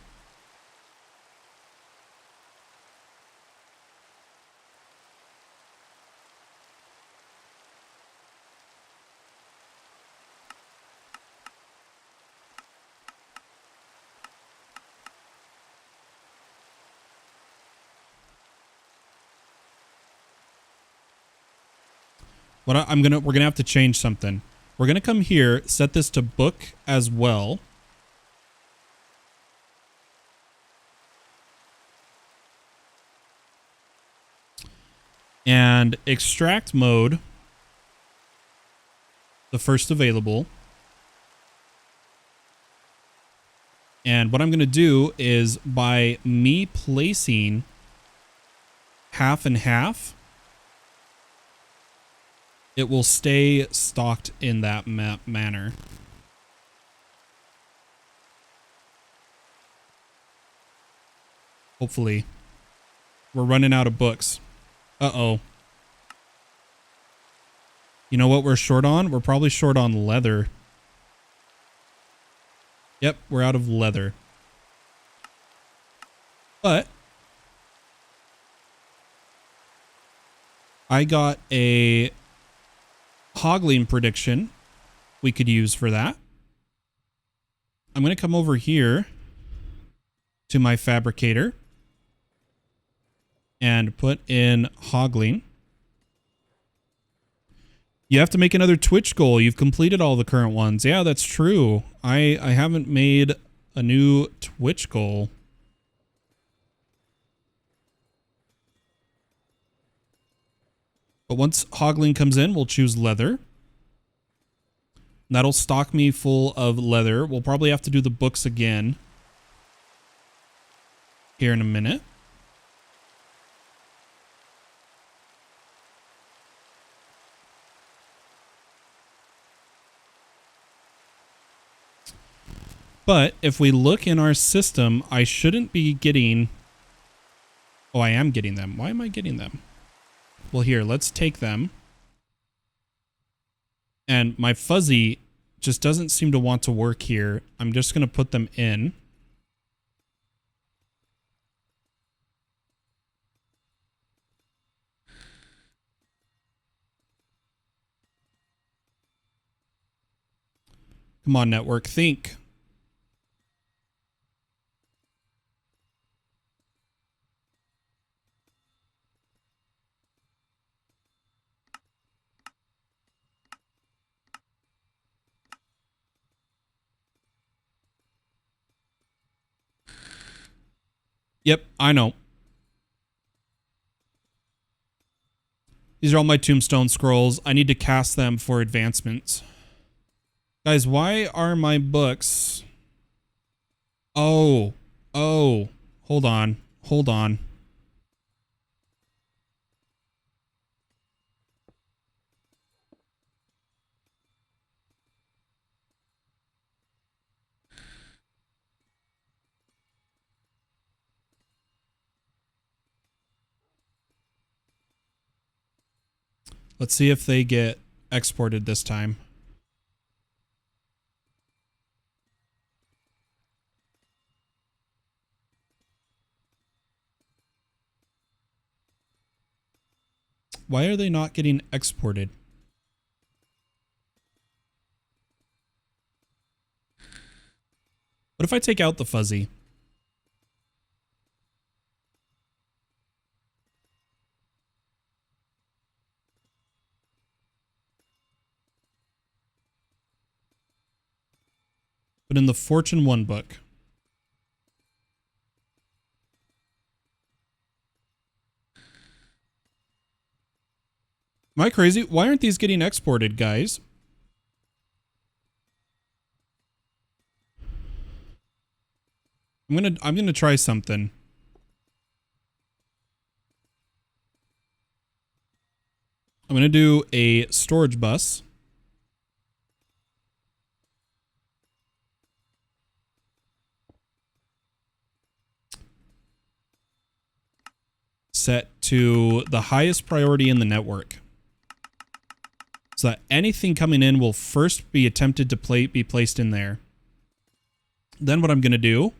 We're gonna have to change something. We're gonna come here, set this to book as well. And extract mode, the first available. And what I'm going to do is by me placing half and half, it will stay stocked in that manner. Hopefully. We're running out of books. Uh-oh. You know what we're short on? We're probably short on leather. Yep, we're out of leather. But I got a hoggling prediction we could use for that. I'm going to come over here to my fabricator and put in hoggling. You have to make another Twitch goal. You've completed all the current ones. Yeah, that's true. I haven't made a new Twitch goal. But once hoggling comes in, we'll choose leather. That'll stock me full of leather. We'll probably have to do the books again here in a minute. But if we look in our system, I shouldn't be getting... Oh, I am getting them. Why am I getting them? Well, here, let's take them. And my fuzzy just doesn't seem to want to work here. I'm just going to put them in. Come on, network, think. Yep, I know. These are all my tombstone scrolls. I need to cast them for advancements. Guys, why are my books... Oh. Hold on. Let's see if they get exported this time. Why are they not getting exported? What if I take out the fuzzy? but in the Fortune 1 book. Am I crazy? Why aren't these getting exported, guys? I'm gonna try something. I'm gonna do a storage bus. Set to the highest priority in the network. So that anything coming in will first be attempted to be placed in there. Then what I'm going to do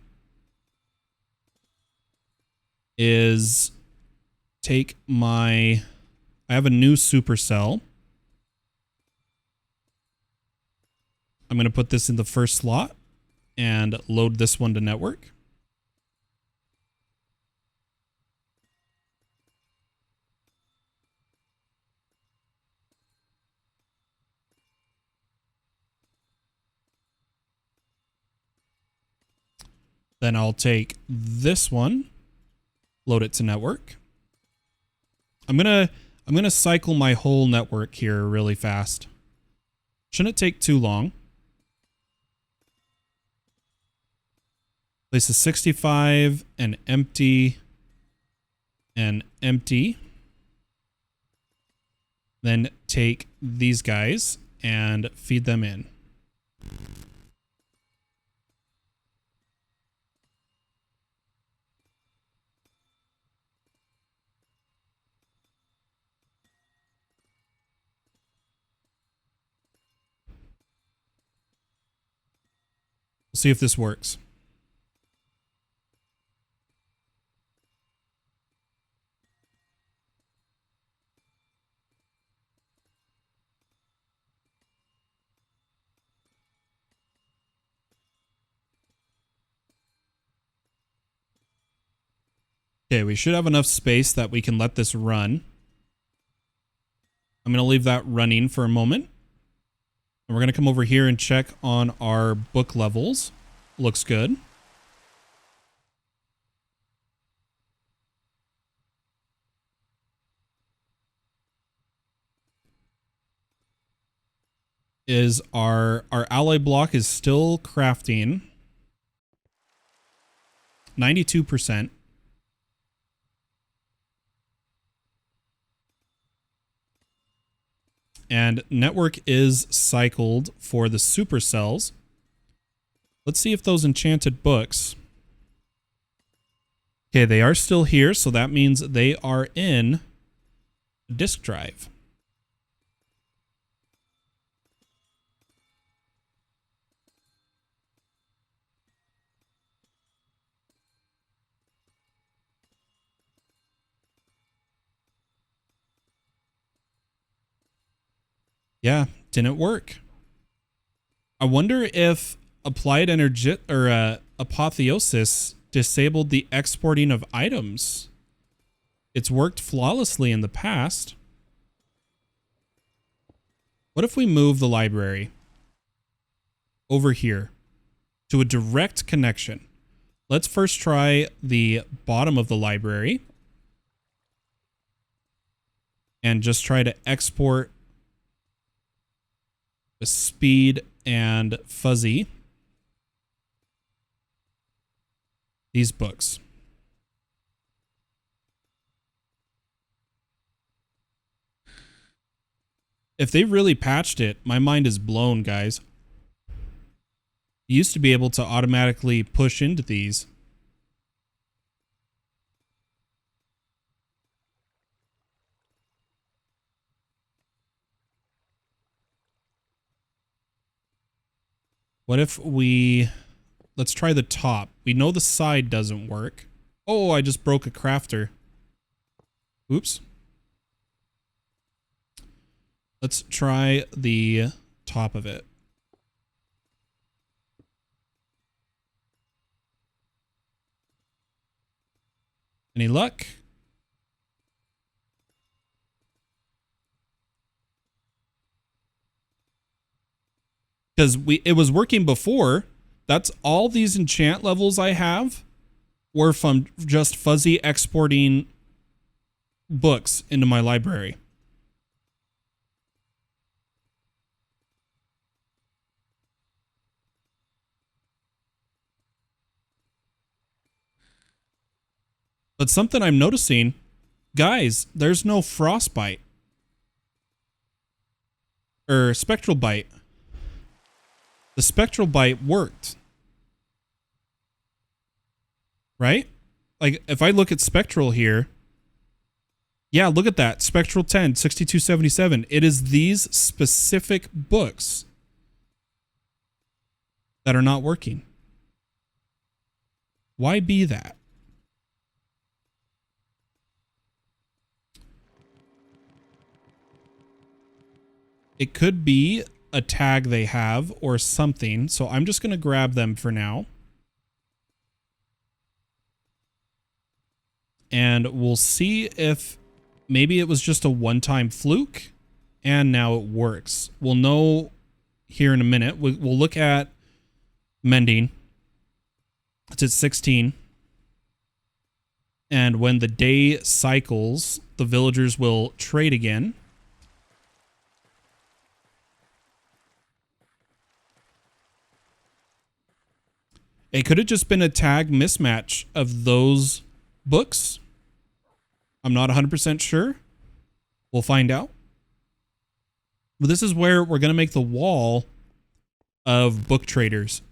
is take my... I have a new supercell. I'm going to put this in the first slot and load this one to network. Then I'll take this one, load it to network. I'm gonna cycle my whole network here really fast. Shouldn't take too long. Place a 65 and empty and empty. Then take these guys and feed them in. See if this works. Okay, we should have enough space that we can let this run. I'm going to leave that running for a moment. And we're going to come over here and check on our book levels. Looks good. Is our alloy block is still crafting 92%. And network is cycled for the supercells. Let's see if those enchanted books. Okay, they are still here, so that means they are in a disk drive. Yeah, didn't work. I wonder if applied energy or apotheosis disabled the exporting of items. It's worked flawlessly in the past. What if we move the library over here to a direct connection? Let's first try the bottom of the library and just try to export the speed and fuzzy these books. If they really patched it, my mind is blown, guys. You used to be able to automatically push into these. What if we... Let's try the top. We know the side doesn't work. Oh, I just broke a crafter. Oops. Let's try the top of it. Any luck? Because it was working before, That's all these enchant levels I have were from just fuzzy exporting books into my library. But something I'm noticing, guys, there's no frostbite or spectral bite. The spectral bite worked. Right? Like if I look at spectral here, yeah, look at that. Spectral 10, 6277. It is these specific books that are not working. Why be that? It could be a tag they have or something. So I'm just going to grab them for now. And we'll see if maybe it was just a one-time fluke and now it works. We'll know here in a minute. We'll look at mending. It's at 16. And when the day cycles, the villagers will trade again. It could have just been a tag mismatch of those books. I'm not 100% sure. We'll find out. But this is where we're going to make the wall of book traders.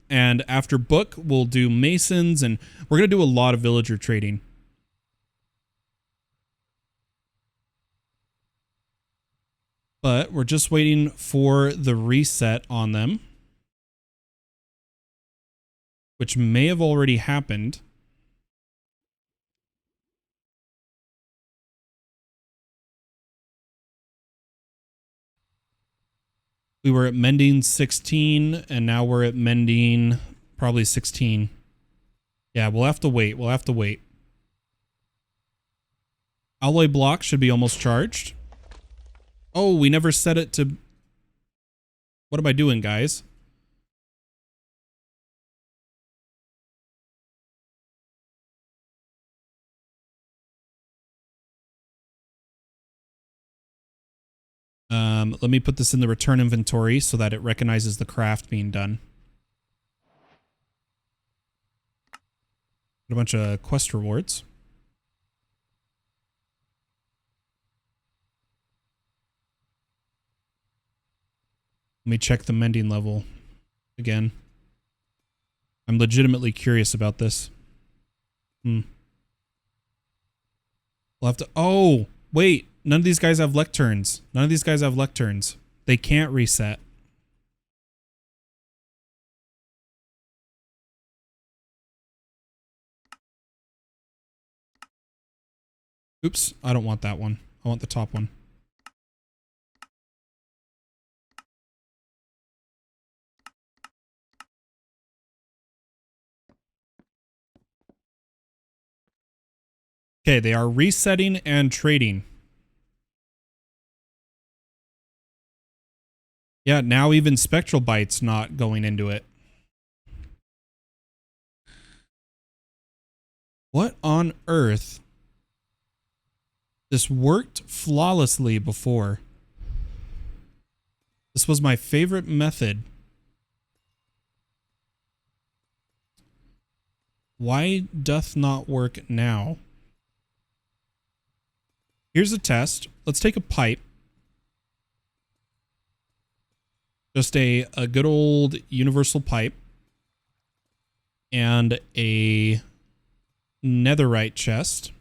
And after book, we'll do masons, and we're going to do a lot of villager trading. But we're just waiting for the reset on them, which may have already happened. We were at mending 16, and now we're at mending probably 16. Yeah, we'll have to wait. We'll have to wait. Alloy block should be almost charged. Oh, we never set it to... What am I doing, guys? Let me put this in the return inventory so that it recognizes the craft being done. A bunch of quest rewards. Let me check the mending level again. I'm legitimately curious about this. We'll have to... Oh, wait. None of these guys have lecterns. None of these guys have lecterns. They can't reset. Oops, I don't want that one. I want the top one. Okay, they are resetting and trading. Yeah, now even Spectral Bite's not going into it. What on earth? This worked flawlessly before. This was my favorite method. Why doth not work now? Here's a test. Let's take a pipe. Just a good old universal pipe. And a netherite chest.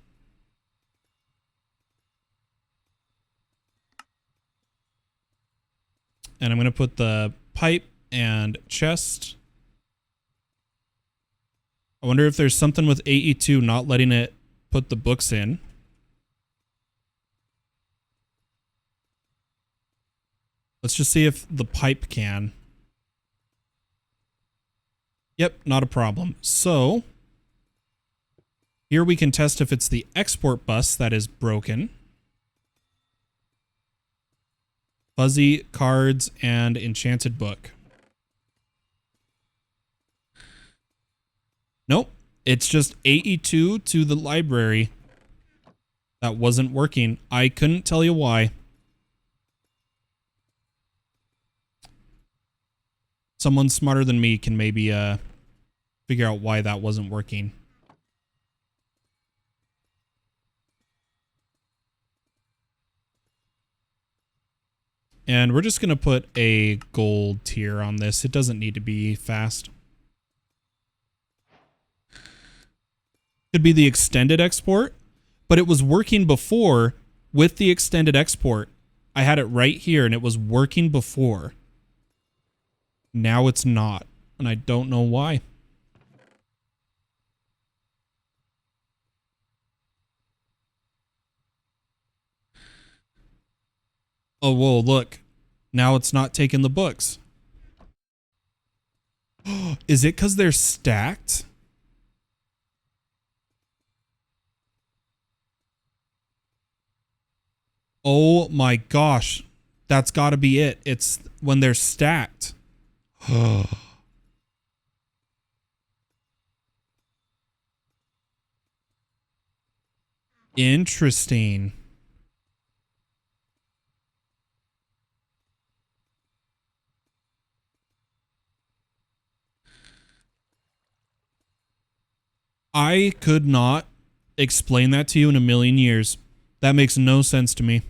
And I'm going to put the pipe and chest. I wonder if there's something with AE2 not letting it put the books in. Let's just see if the pipe can. Yep, not a problem. So, here we can test if it's the export bus that is broken. Fuzzy, cards, and enchanted book. Nope. It's just AE2 to the library. That wasn't working. I couldn't tell you why. Someone smarter than me can maybe figure out why that wasn't working. And we're just going to put a gold tier on this. It doesn't need to be fast. Could be the extended export, but it was working before with the extended export. I had it right here and it was working before. Now it's not, and I don't know why. Oh, whoa, look. Now it's not taking the books. Is it because they're stacked? Oh my gosh. That's got to be it. It's when they're stacked. Interesting. I could not explain that to you in a million years. That makes no sense to me.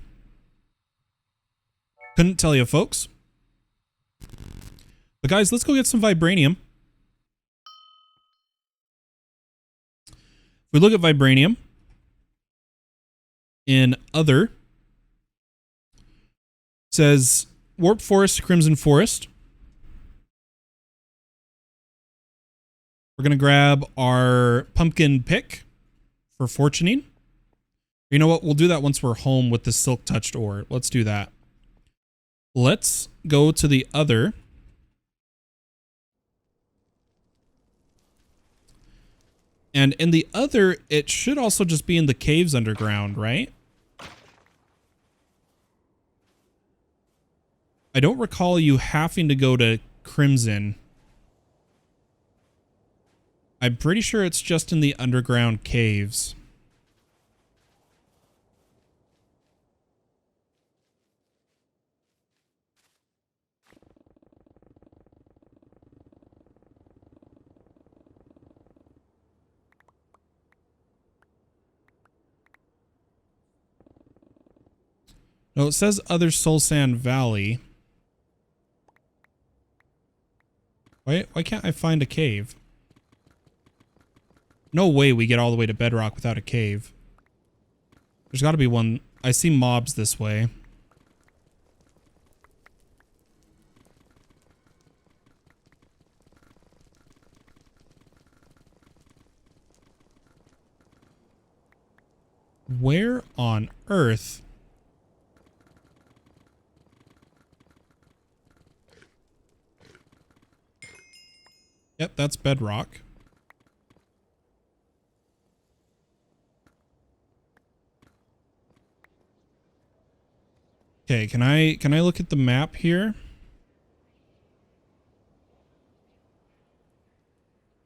Couldn't tell you, folks. But guys, let's go get some vibranium. If we look at vibranium in other, it says Warp Forest, Crimson Forest. We're going to grab our pumpkin pick for fortuning. You know what? We'll do that once we're home with the silk touched ore. Let's do that. Let's go to the other. And in the other, it should also just be in the caves underground, right? I don't recall you having to go to Crimson. I'm pretty sure it's just in the underground caves. No, it says other Soul Sand Valley. Why can't I find a cave? No way we get all the way to Bedrock without a cave. There's got to be one. I see mobs this way. Where on earth? Yep, that's Bedrock. Okay, can I look at the map here?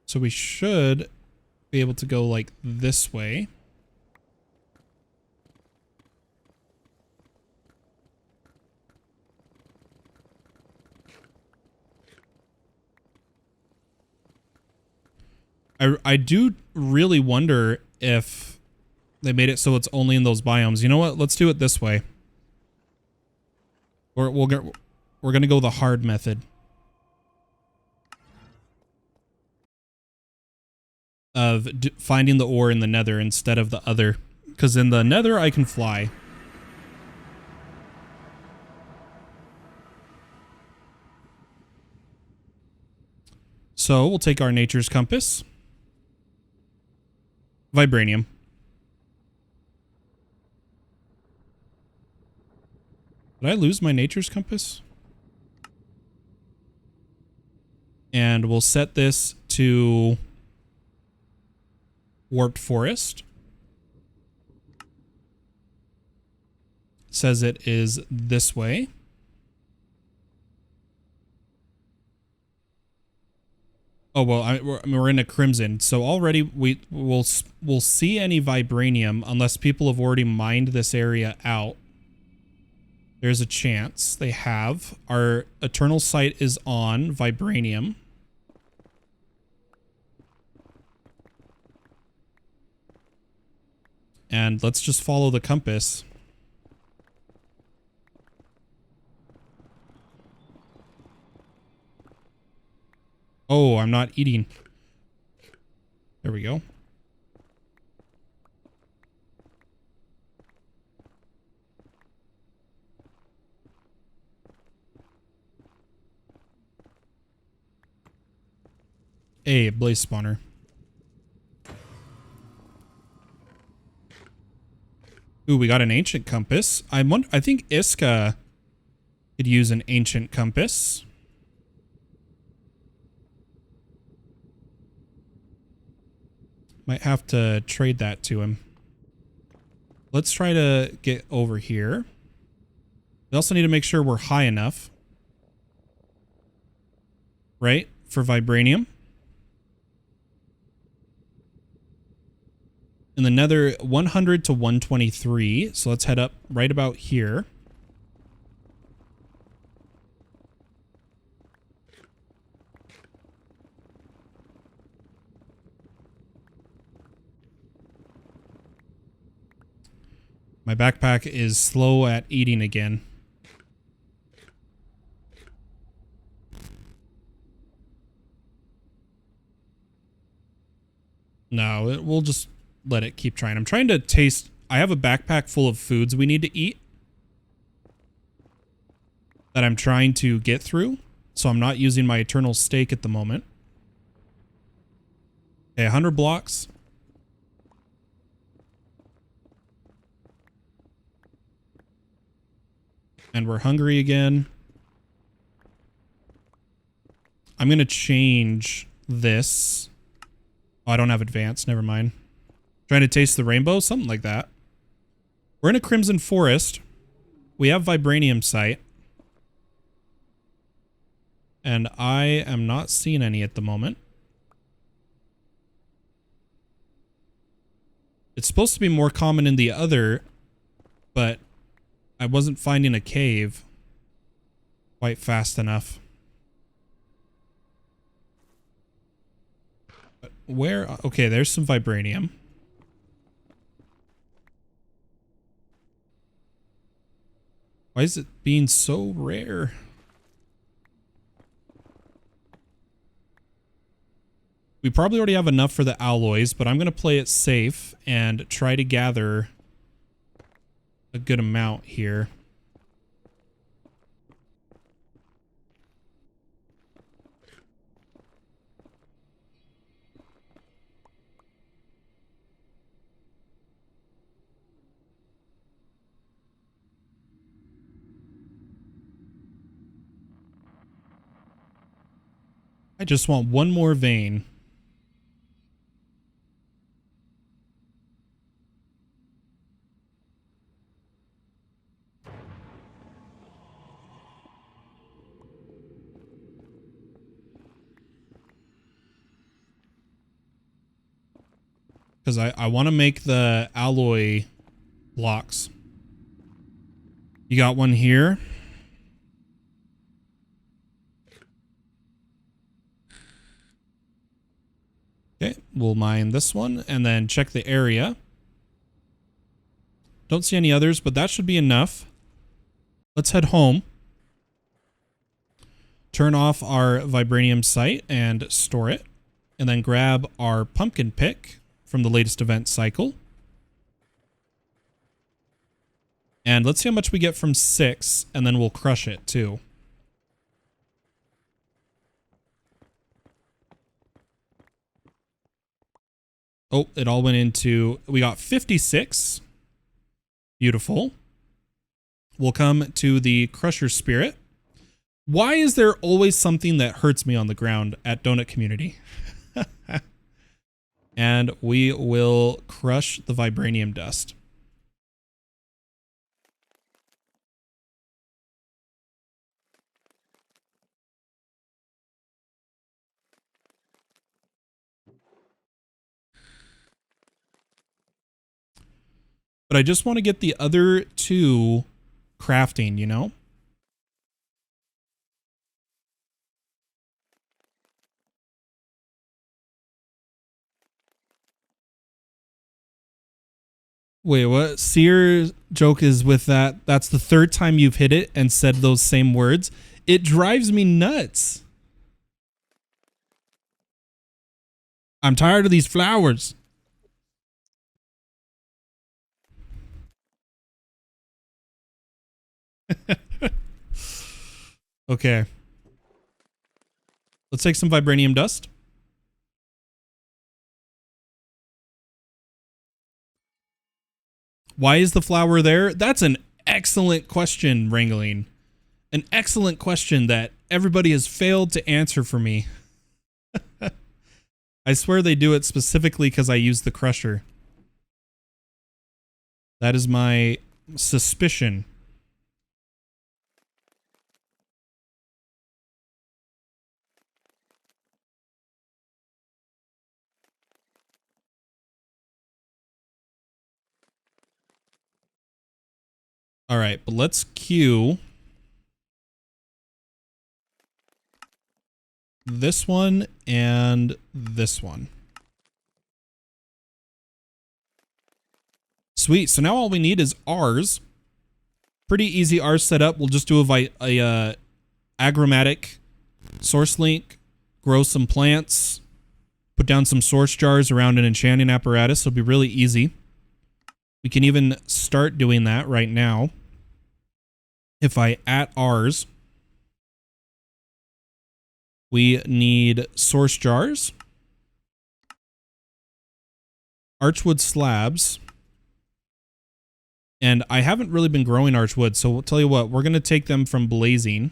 So we should be able to go like this way. I do really wonder if they made it so it's only in those biomes. You know what? Let's do it this way. We're going to go the hard method of finding the ore in the nether instead of the other. Because in the nether, I can fly. So we'll take our nature's compass. Vibranium. Did I lose my nature's compass? And we'll set this to Warped Forest. It says it is this way. Oh well, we're in a crimson, so already we'll see any vibranium unless people have already mined this area out. There's a chance they have. Our eternal sight is on vibranium. And let's just follow the compass. Oh, I'm not eating. There we go. Hey, blaze spawner. Ooh, we got an ancient compass. I think Iska could use an ancient compass. Might have to trade that to him. Let's try to get over here. We also need to make sure we're high enough. Right? For vibranium. In the nether, 100 to 123. So let's head up right about here. My backpack is slow at eating again. No, we'll just let it keep trying. I'm trying to taste. I have a backpack full of foods we need to eat that I'm trying to get through. So I'm not using my eternal steak at the moment. Okay, 100 blocks. And we're hungry again. I'm going to change this. Oh, I don't have advanced. Never mind. Trying to taste the rainbow? Something like that. We're in a crimson forest. We have vibranium sight. And I am not seeing any at the moment. It's supposed to be more common in the other, but I wasn't finding a cave quite fast enough. But where? Okay, there's some vibranium. Why is it being so rare? We probably already have enough for the alloys, but I'm going to play it safe and try to gather a good amount here. I just want one more vein. Because I want to make the alloy blocks. You got one here. Okay, we'll mine this one and then check the area. Don't see any others, but that should be enough. Let's head home. Turn off our vibranium sight and store it. And then grab our pumpkin pick from the latest event cycle. And let's see how much we get from 6, and then we'll crush it too. Oh, it all went into... We got 56. Beautiful. We'll come to the Crusher Spirit. Why is there always something that hurts me on the ground at Donut Community? And we will crush the vibranium dust. But I just want to get the other two crafting, you know? Wait, what? Seer joke is with that. That's the third time you've hit it and said those same words. It drives me nuts. I'm tired of these flowers. Okay. Let's take some vibranium dust. Why is the flower there? That's an excellent question, Wrangling. An excellent question that everybody has failed to answer for me. I swear they do it specifically because I use the crusher. That is my suspicion. All right, but let's queue this one and this one. Sweet. So now all we need is ARS. Pretty easy ARS setup. We'll just do a agromatic source link, grow some plants, put down some source jars around an enchanting apparatus. It'll be really easy. We can even start doing that right now. If I @ARS, we need source jars, archwood slabs, and I haven't really been growing archwood, so we'll tell you what, we're going to take them from blazing.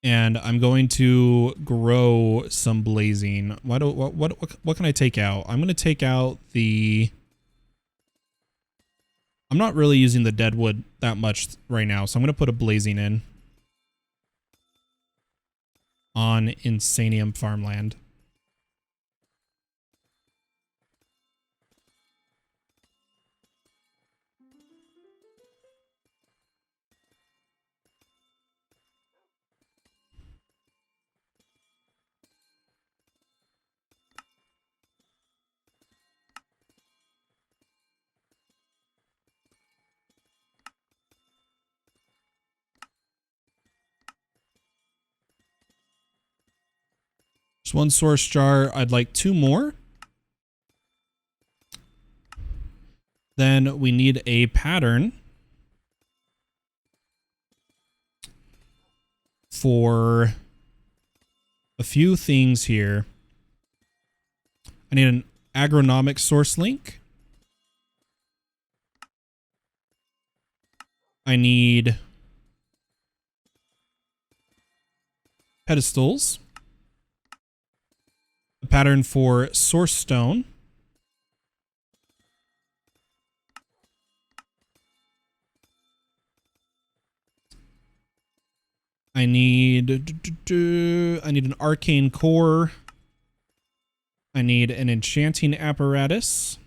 And I'm going to grow some blazing. What can I take out? I'm going to take out the... I'm not really using the dead wood that much right now, so I'm going to put a blazing in on Insanium farmland. Just one source jar. I'd like 2 more. Then we need a pattern for a few things here. I need an agronomic source link. I need pedestals. A pattern for source stone. I need an arcane core. I need an enchanting apparatus.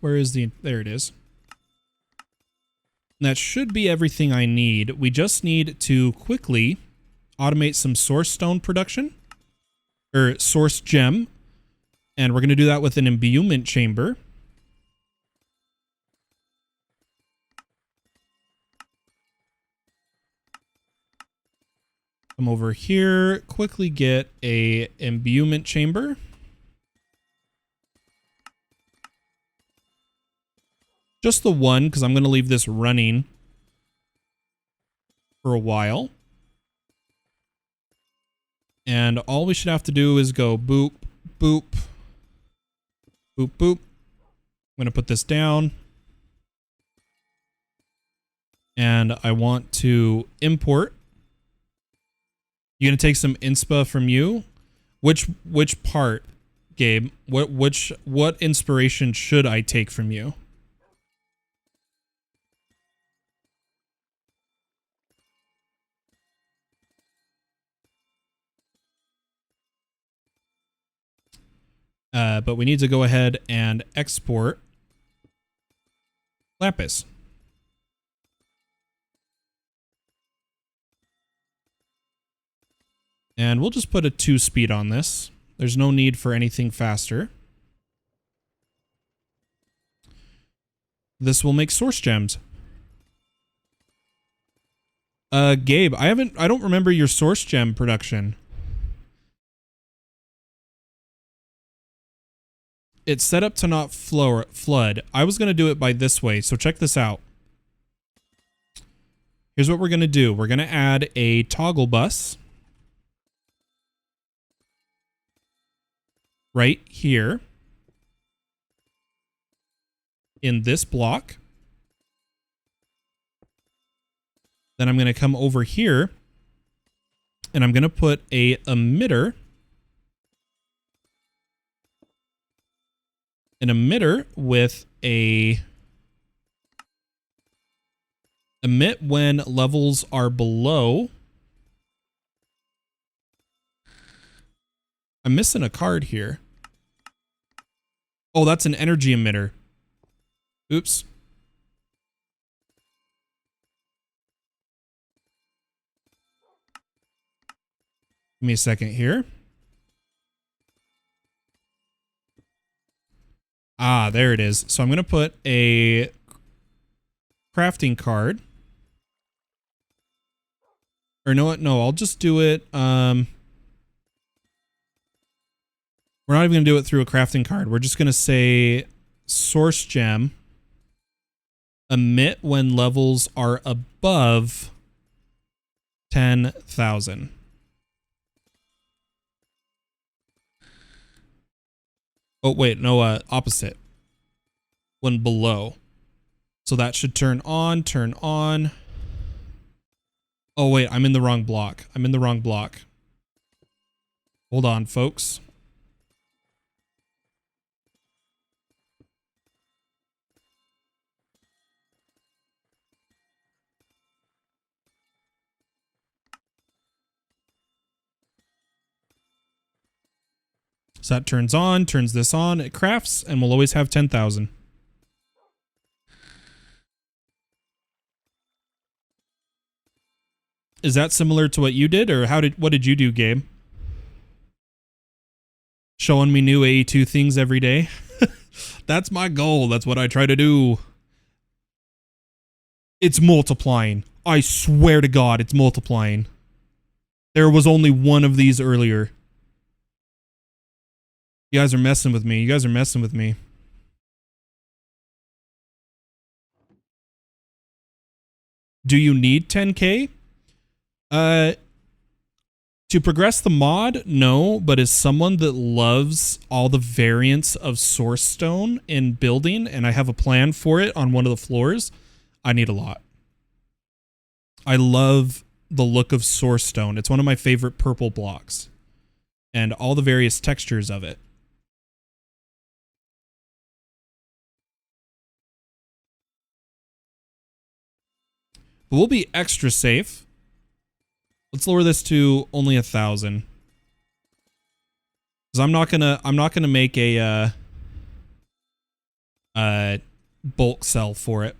Where is the... There it is. And that should be everything I need. We just need to quickly automate some source stone production. Or source gem. And we're going to do that with an imbuement chamber. Come over here, quickly get a imbuement chamber. Just the one, because I'm going to leave this running for a while. And all we should have to do is go boop, boop, boop, boop. I'm going to put this down. And I want to import. You gonna take some inspa from you? Which part, Gabe? What inspiration should I take from you? But we need to go ahead and export lapis. And we'll just put a 2-speed on this. There's no need for anything faster. This will make source gems. Gabe, I don't remember your source gem production. It's set up to not flood. I was going to do it by this way, so check this out. Here's what we're going to do. We're going to add a toggle bus right here in this block. Then I'm going to come over here and I'm going to put a emitter. An emitter with a emit when levels are below. I'm missing a card here. Oh, that's an energy emitter. Oops. Give me a second here. Ah, there it is. So I'm going to put a crafting card. Or no, no, I'll just do it. We're not even going to do it through a crafting card. We're just going to say source gem. Emit when levels are above 10,000. Oh, wait, no, opposite. When below. So that should turn on, turn on. Oh, wait, I'm in the wrong block. I'm in the wrong block. Hold on, folks. So that turns on, turns this on, it crafts, and we'll always have 10,000. Is that similar to what you did, or what did you do, Gabe? Showing me new AE2 things every day? That's my goal. That's what I try to do. It's multiplying. I swear to God, it's multiplying. There was only one of these earlier. You guys are messing with me. You guys are messing with me. Do you need 10K? To progress the mod, no, but as someone that loves all the variants of source stone in building, and I have a plan for it on one of the floors, I need a lot. I love the look of source stone. It's one of my favorite purple blocks. And all the various textures of it. But we'll be extra safe. Let's lower this to only 1,000. Because I'm not gonna make a bulk sell for it.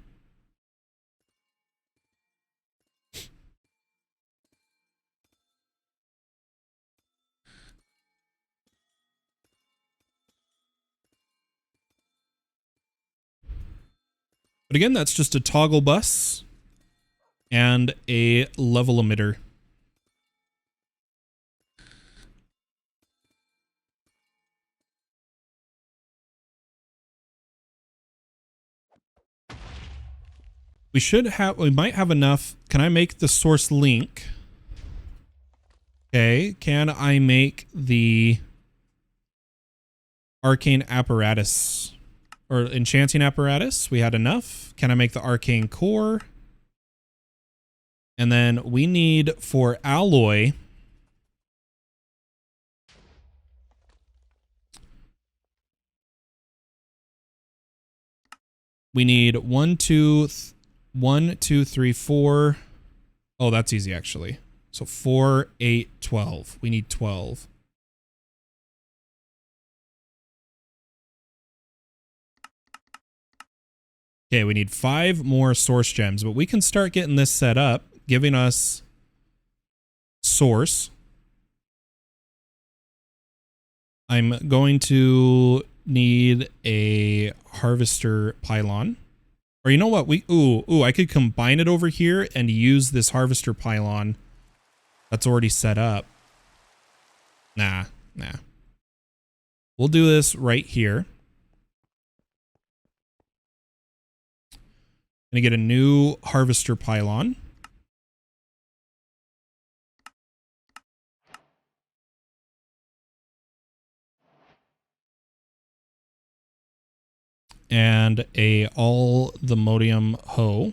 But again, that's just a toggle bus and a level emitter. We might have enough. Can I make the source link? Okay, can I make the arcane apparatus or enchanting apparatus? We had enough. Can I make the arcane core? And then we need for alloy. We need 1, 2, 3, 4. Oh, that's easy actually. So 4, 8, 12. We need 12. Okay, we need 5 more source gems, but we can start getting this set up, giving us source. I'm going to need a harvester pylon. Or you know what? I could combine it over here and use this harvester pylon that's already set up. Nah. We'll do this right here. Gonna get a new harvester pylon. And a all-themodium hoe.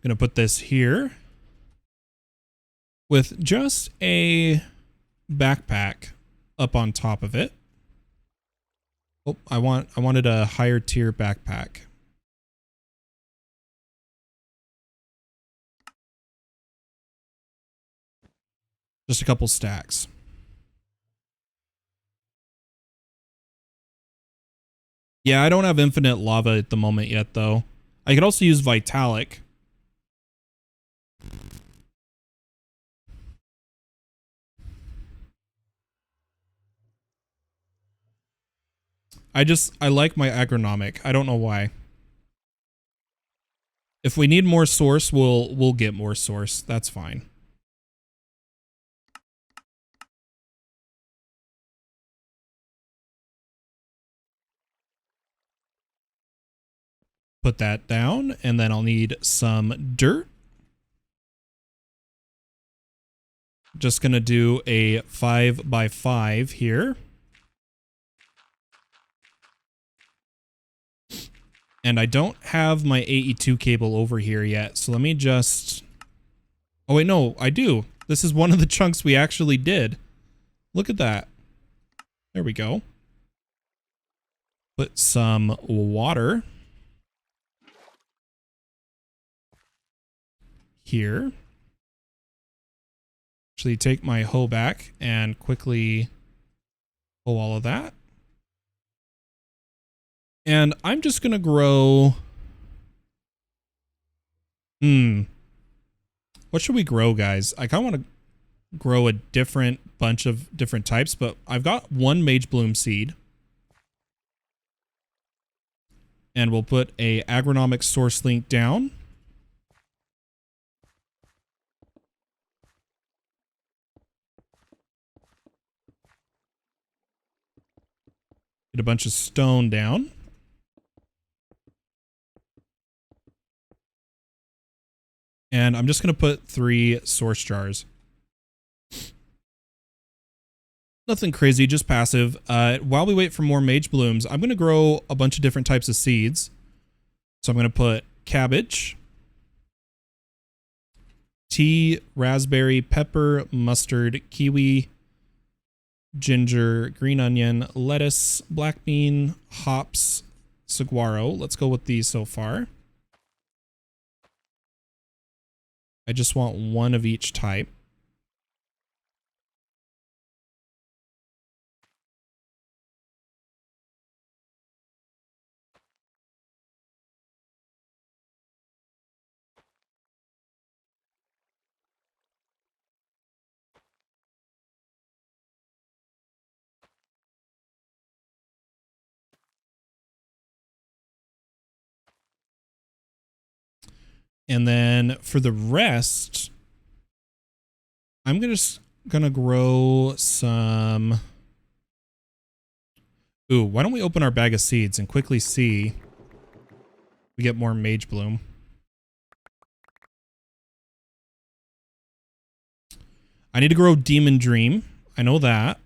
Gonna put this here with just a backpack up on top of it. Oh, I wanted a higher tier backpack. Just a couple stacks. Yeah, I don't have infinite lava at the moment yet, though. I could also use Vitalic. I like my agronomic. I don't know why. If we need more source, we'll get more source. That's fine. Put that down, and then I'll need some dirt. Just gonna do a 5x5 here. And I don't have my AE2 cable over here yet, so let me just... Oh wait, no, I do. This is one of the chunks we actually did. Look at that. There we go. Put some water here. Actually, take my hoe back and quickly hoe all of that. And I'm just going to grow... What should we grow, guys? I kind of want to grow a bunch of different types, but I've got one Mage Bloom seed. And we'll put a agronomic source link down. Get a bunch of stone down. And I'm just going to put 3 source jars. Nothing crazy, just passive. While we wait for more Mage Blooms, I'm going to grow a bunch of different types of seeds. So I'm going to put cabbage, tea, raspberry, pepper, mustard, kiwi, ginger, green onion, lettuce, black bean, hops, saguaro. Let's go with these so far. I just want one of each type. And then for the rest, I'm gonna grow some... Ooh, why don't we open our bag of seeds and quickly see if we get more Mage Bloom. I need to grow Demon Dream. I know that.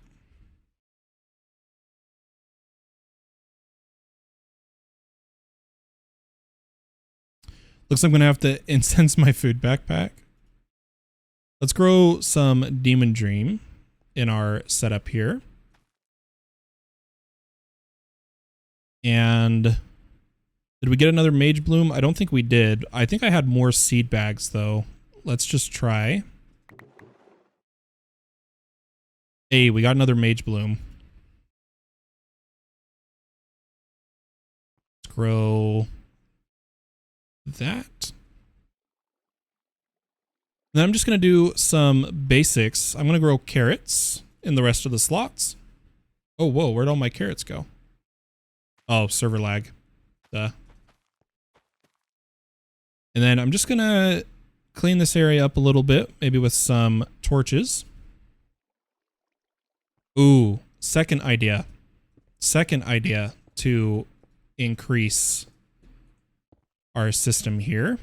Looks like I'm going to have to incense my food backpack. Let's grow some Demon Dream in our setup here. And did we get another Mage Bloom? I don't think we did. I think I had more seed bags, though. Let's just try. Hey, we got another mage bloom. Let's grow that. Then I'm just going to do some basics. I'm going to grow carrots in the rest of the slots. Oh, whoa, where'd all my carrots go? Oh, server lag. Duh. And then I'm just going to clean this area up a little bit, maybe with some torches. Ooh, second idea. Second idea to increase our system here.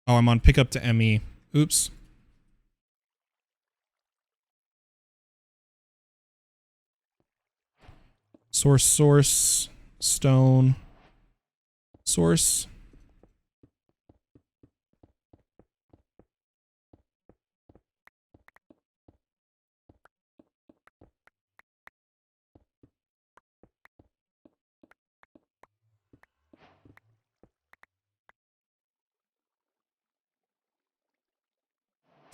Oh, I'm on pickup to ME. Oops. Source, stone, source.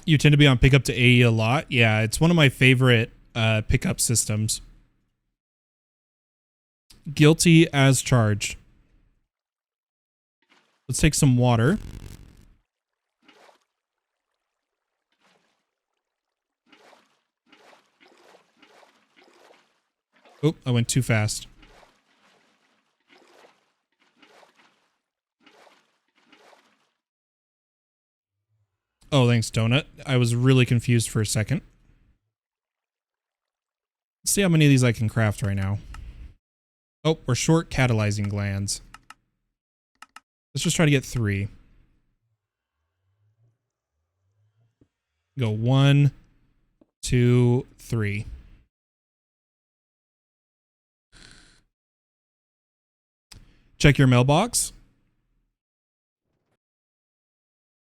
You tend to be on pickup to AE a lot. Yeah, it's one of my favorite pickup systems. Guilty as charged. Let's take some water. Oh, I went too fast. Oh, thanks, Donut. I was really confused for a second. Let's see how many of these I can craft right now. Oh, we're short catalyzing glands. Let's just try to get 3. Go 1, 2, 3. Check your mailbox.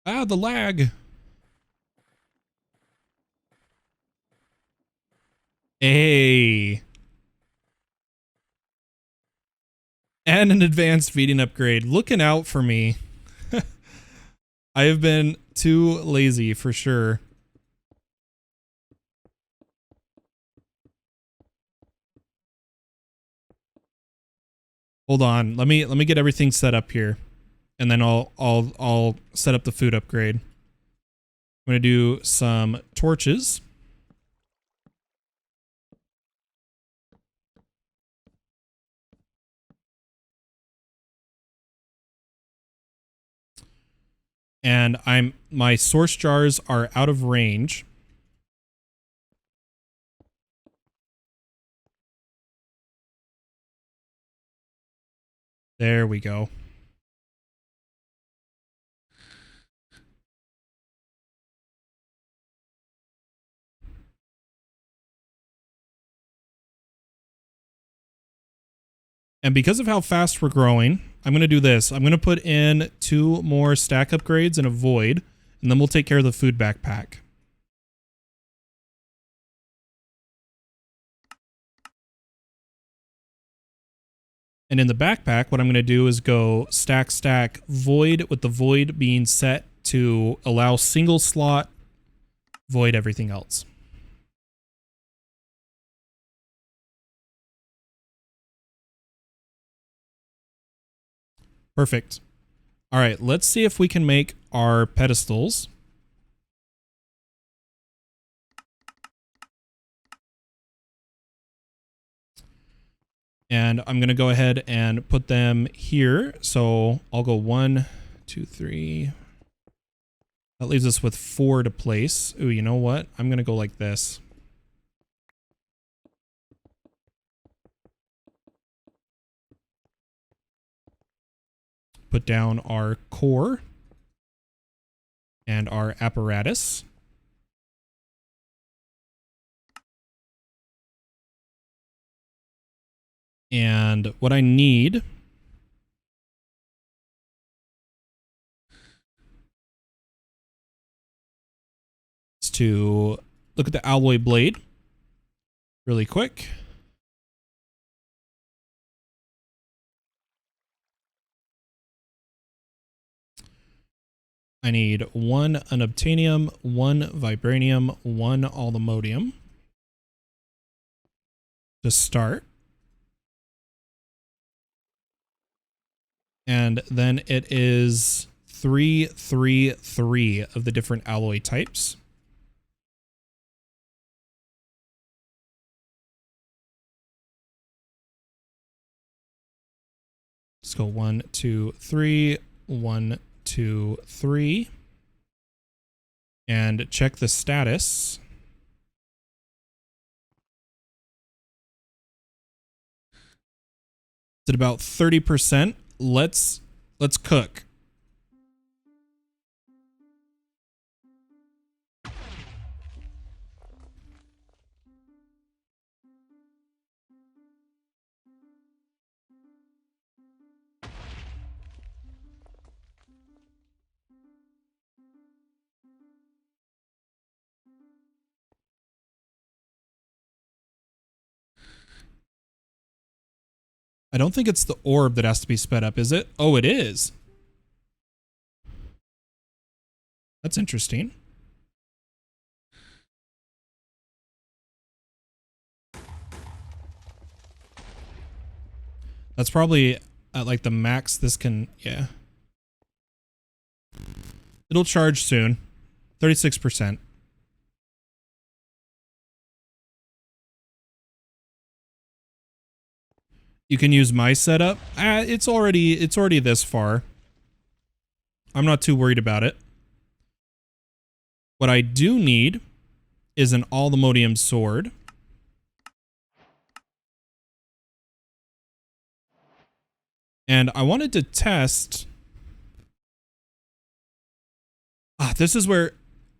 Ah, the lag. Hey. And an advanced feeding upgrade. Looking out for me. I have been too lazy for sure. Hold on. Let me get everything set up here. And then I'll set up the food upgrade. I'm going to do some torches. And my source jars are out of range. There we go. And because of how fast we're growing, I'm going to do this. I'm going to put in 2 more stack upgrades and a void, and then we'll take care of the food backpack. And in the backpack, what I'm going to do is go stack, stack, void, with the void being set to allow single slot, void everything else. Perfect. All right, let's see if we can make our pedestals. And I'm going to go ahead and put them here. So I'll go 1, 2, 3. That leaves us with 4 to place. Ooh, you know what? I'm going to go like this. Put down our core and our apparatus. And what I need is to look at the alloy blade really quick. I need 1 unobtainium, 1 vibranium, 1 allthemodium to start. And then it is 3, 3, 3 of the different alloy types. Let's go 1, 2, 3, 1, 2, 3. And check the status. It's at about 30%. Let's cook. I don't think it's the orb that has to be sped up, is it? Oh, it is. That's interesting. That's probably at like the max this can, yeah. It'll charge soon. 36%. You can use my setup. It's already this far. I'm not too worried about it. What I do need is an allthemodium sword. And I wanted to test. This is where,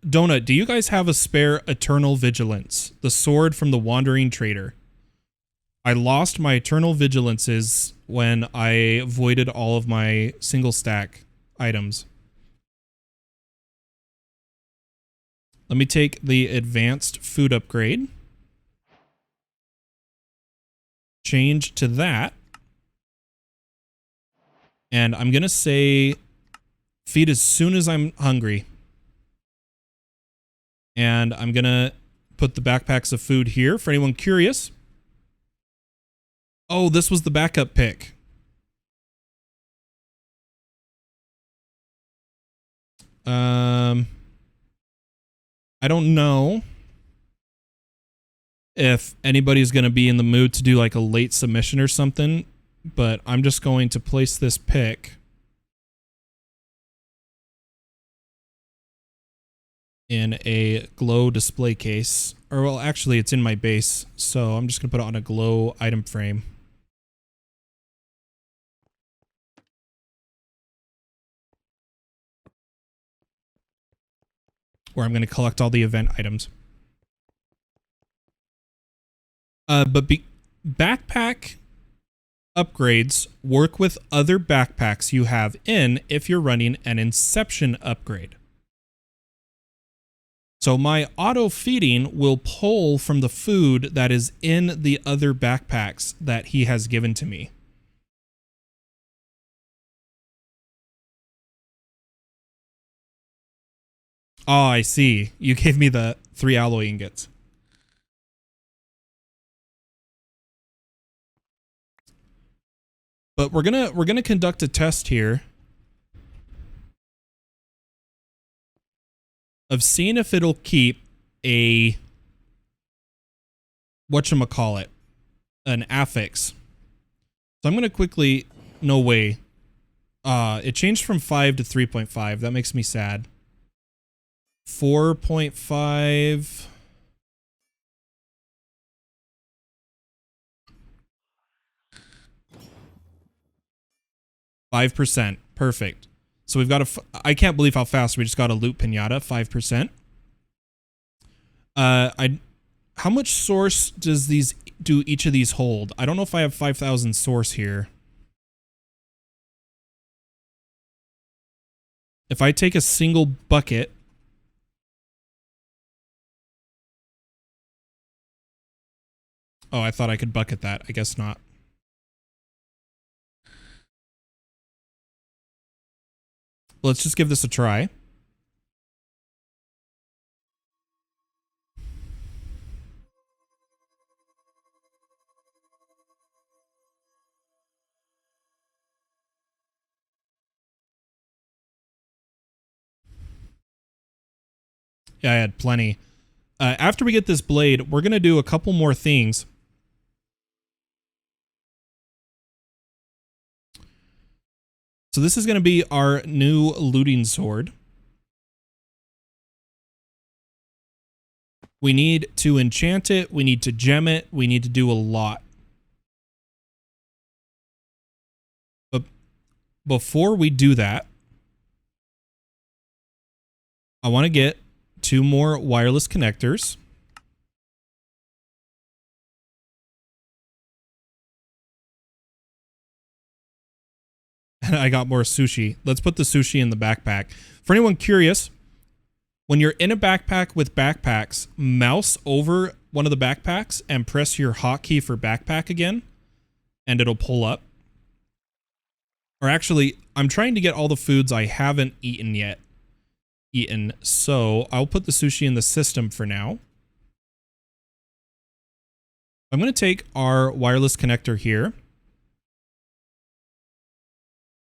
Donut, do you guys have a spare Eternal Vigilance? The sword from the Wandering Trader. I lost my Eternal Vigilances when I voided all of my single stack items. Let me take the advanced food upgrade. Change to that. And I'm going to say feed as soon as I'm hungry. And I'm going to put the backpacks of food here for anyone curious. Oh, this was the backup pick. I don't know if anybody's going to be in the mood to do like a late submission or something, but I'm just going to place this pick in a glow display case. Or, well, actually, it's in my base, so I'm just going to put it on a glow item frame. Where I'm going to collect all the event items. But backpack upgrades work with other backpacks you have in if you're running an Inception upgrade. So my auto feeding will pull from the food that is in the other backpacks that he has given to me. Oh, I see. You gave me the 3 alloy ingots. But we're gonna conduct a test here of seeing if it'll keep a whatchamacallit, an affix. So I'm gonna quickly, no way. It changed from 5 to 3.5. That makes me sad. 4.5. %. Perfect. So we've got I can't believe how fast we just got a loot pinata. 5%. How much source do each of these hold? I don't know if I have 5,000 source here. If I take a single bucket. Oh, I thought I could bucket that. I guess not. Let's just give this a try. Yeah, I had plenty. After we get this blade, we're going to do a couple more things. So this is going to be our new looting sword. We need to enchant it. We need to gem it. We need to do a lot. But before we do that, I want to get 2 more wireless connectors. And I got more sushi. Let's put the sushi in the backpack. For anyone curious, when you're in a backpack with backpacks, mouse over one of the backpacks and press your hotkey for backpack again, and it'll pull up. Or actually, I'm trying to get all the foods I haven't eaten yet. So I'll put the sushi in the system for now. I'm going to take our wireless connector here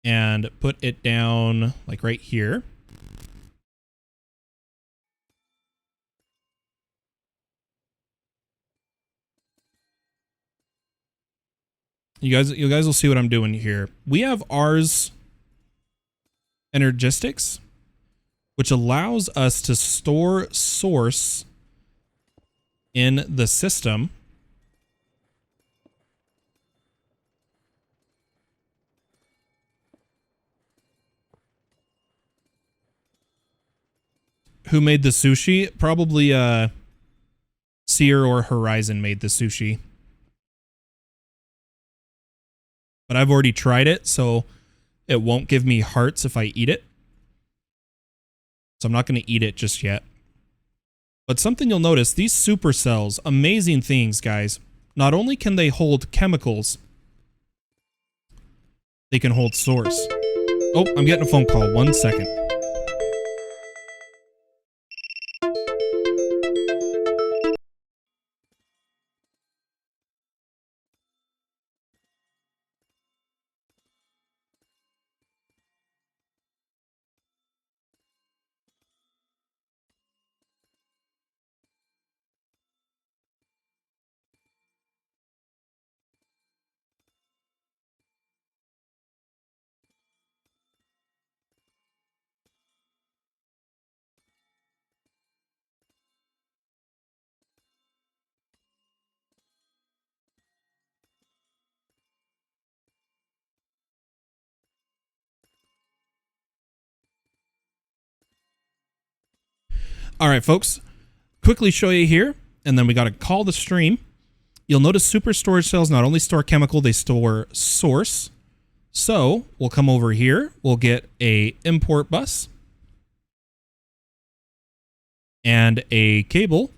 and put it down like right here. You guys will see what I'm doing here. We have ARS Energistics, which allows us to store source in the system. Who made the sushi? Probably Seer or Horizon made the sushi. But I've already tried it, so it won't give me hearts if I eat it. So I'm not going to eat it just yet. But something you'll notice, these supercells, amazing things, guys. Not only can they hold chemicals, they can hold source. Oh, I'm getting a phone call. 1 second. All right, folks, quickly show you here, and then we got to call the stream. You'll notice super storage cells not only store chemical, they store source. So we'll come over here. We'll get a import bus and a cable.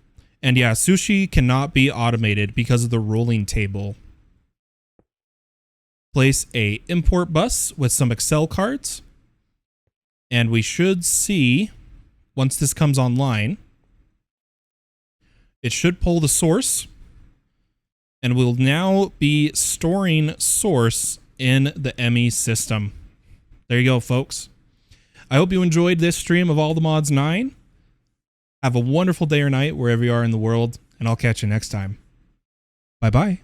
And yeah, sushi cannot be automated because of the rolling table. Place a import bus with some Excel cards. And we should see, once this comes online, it should pull the source. And we'll now be storing source in the ME system. There you go, folks. I hope you enjoyed this stream of All the Mods 9. Have a wonderful day or night wherever you are in the world, and I'll catch you next time. Bye-bye.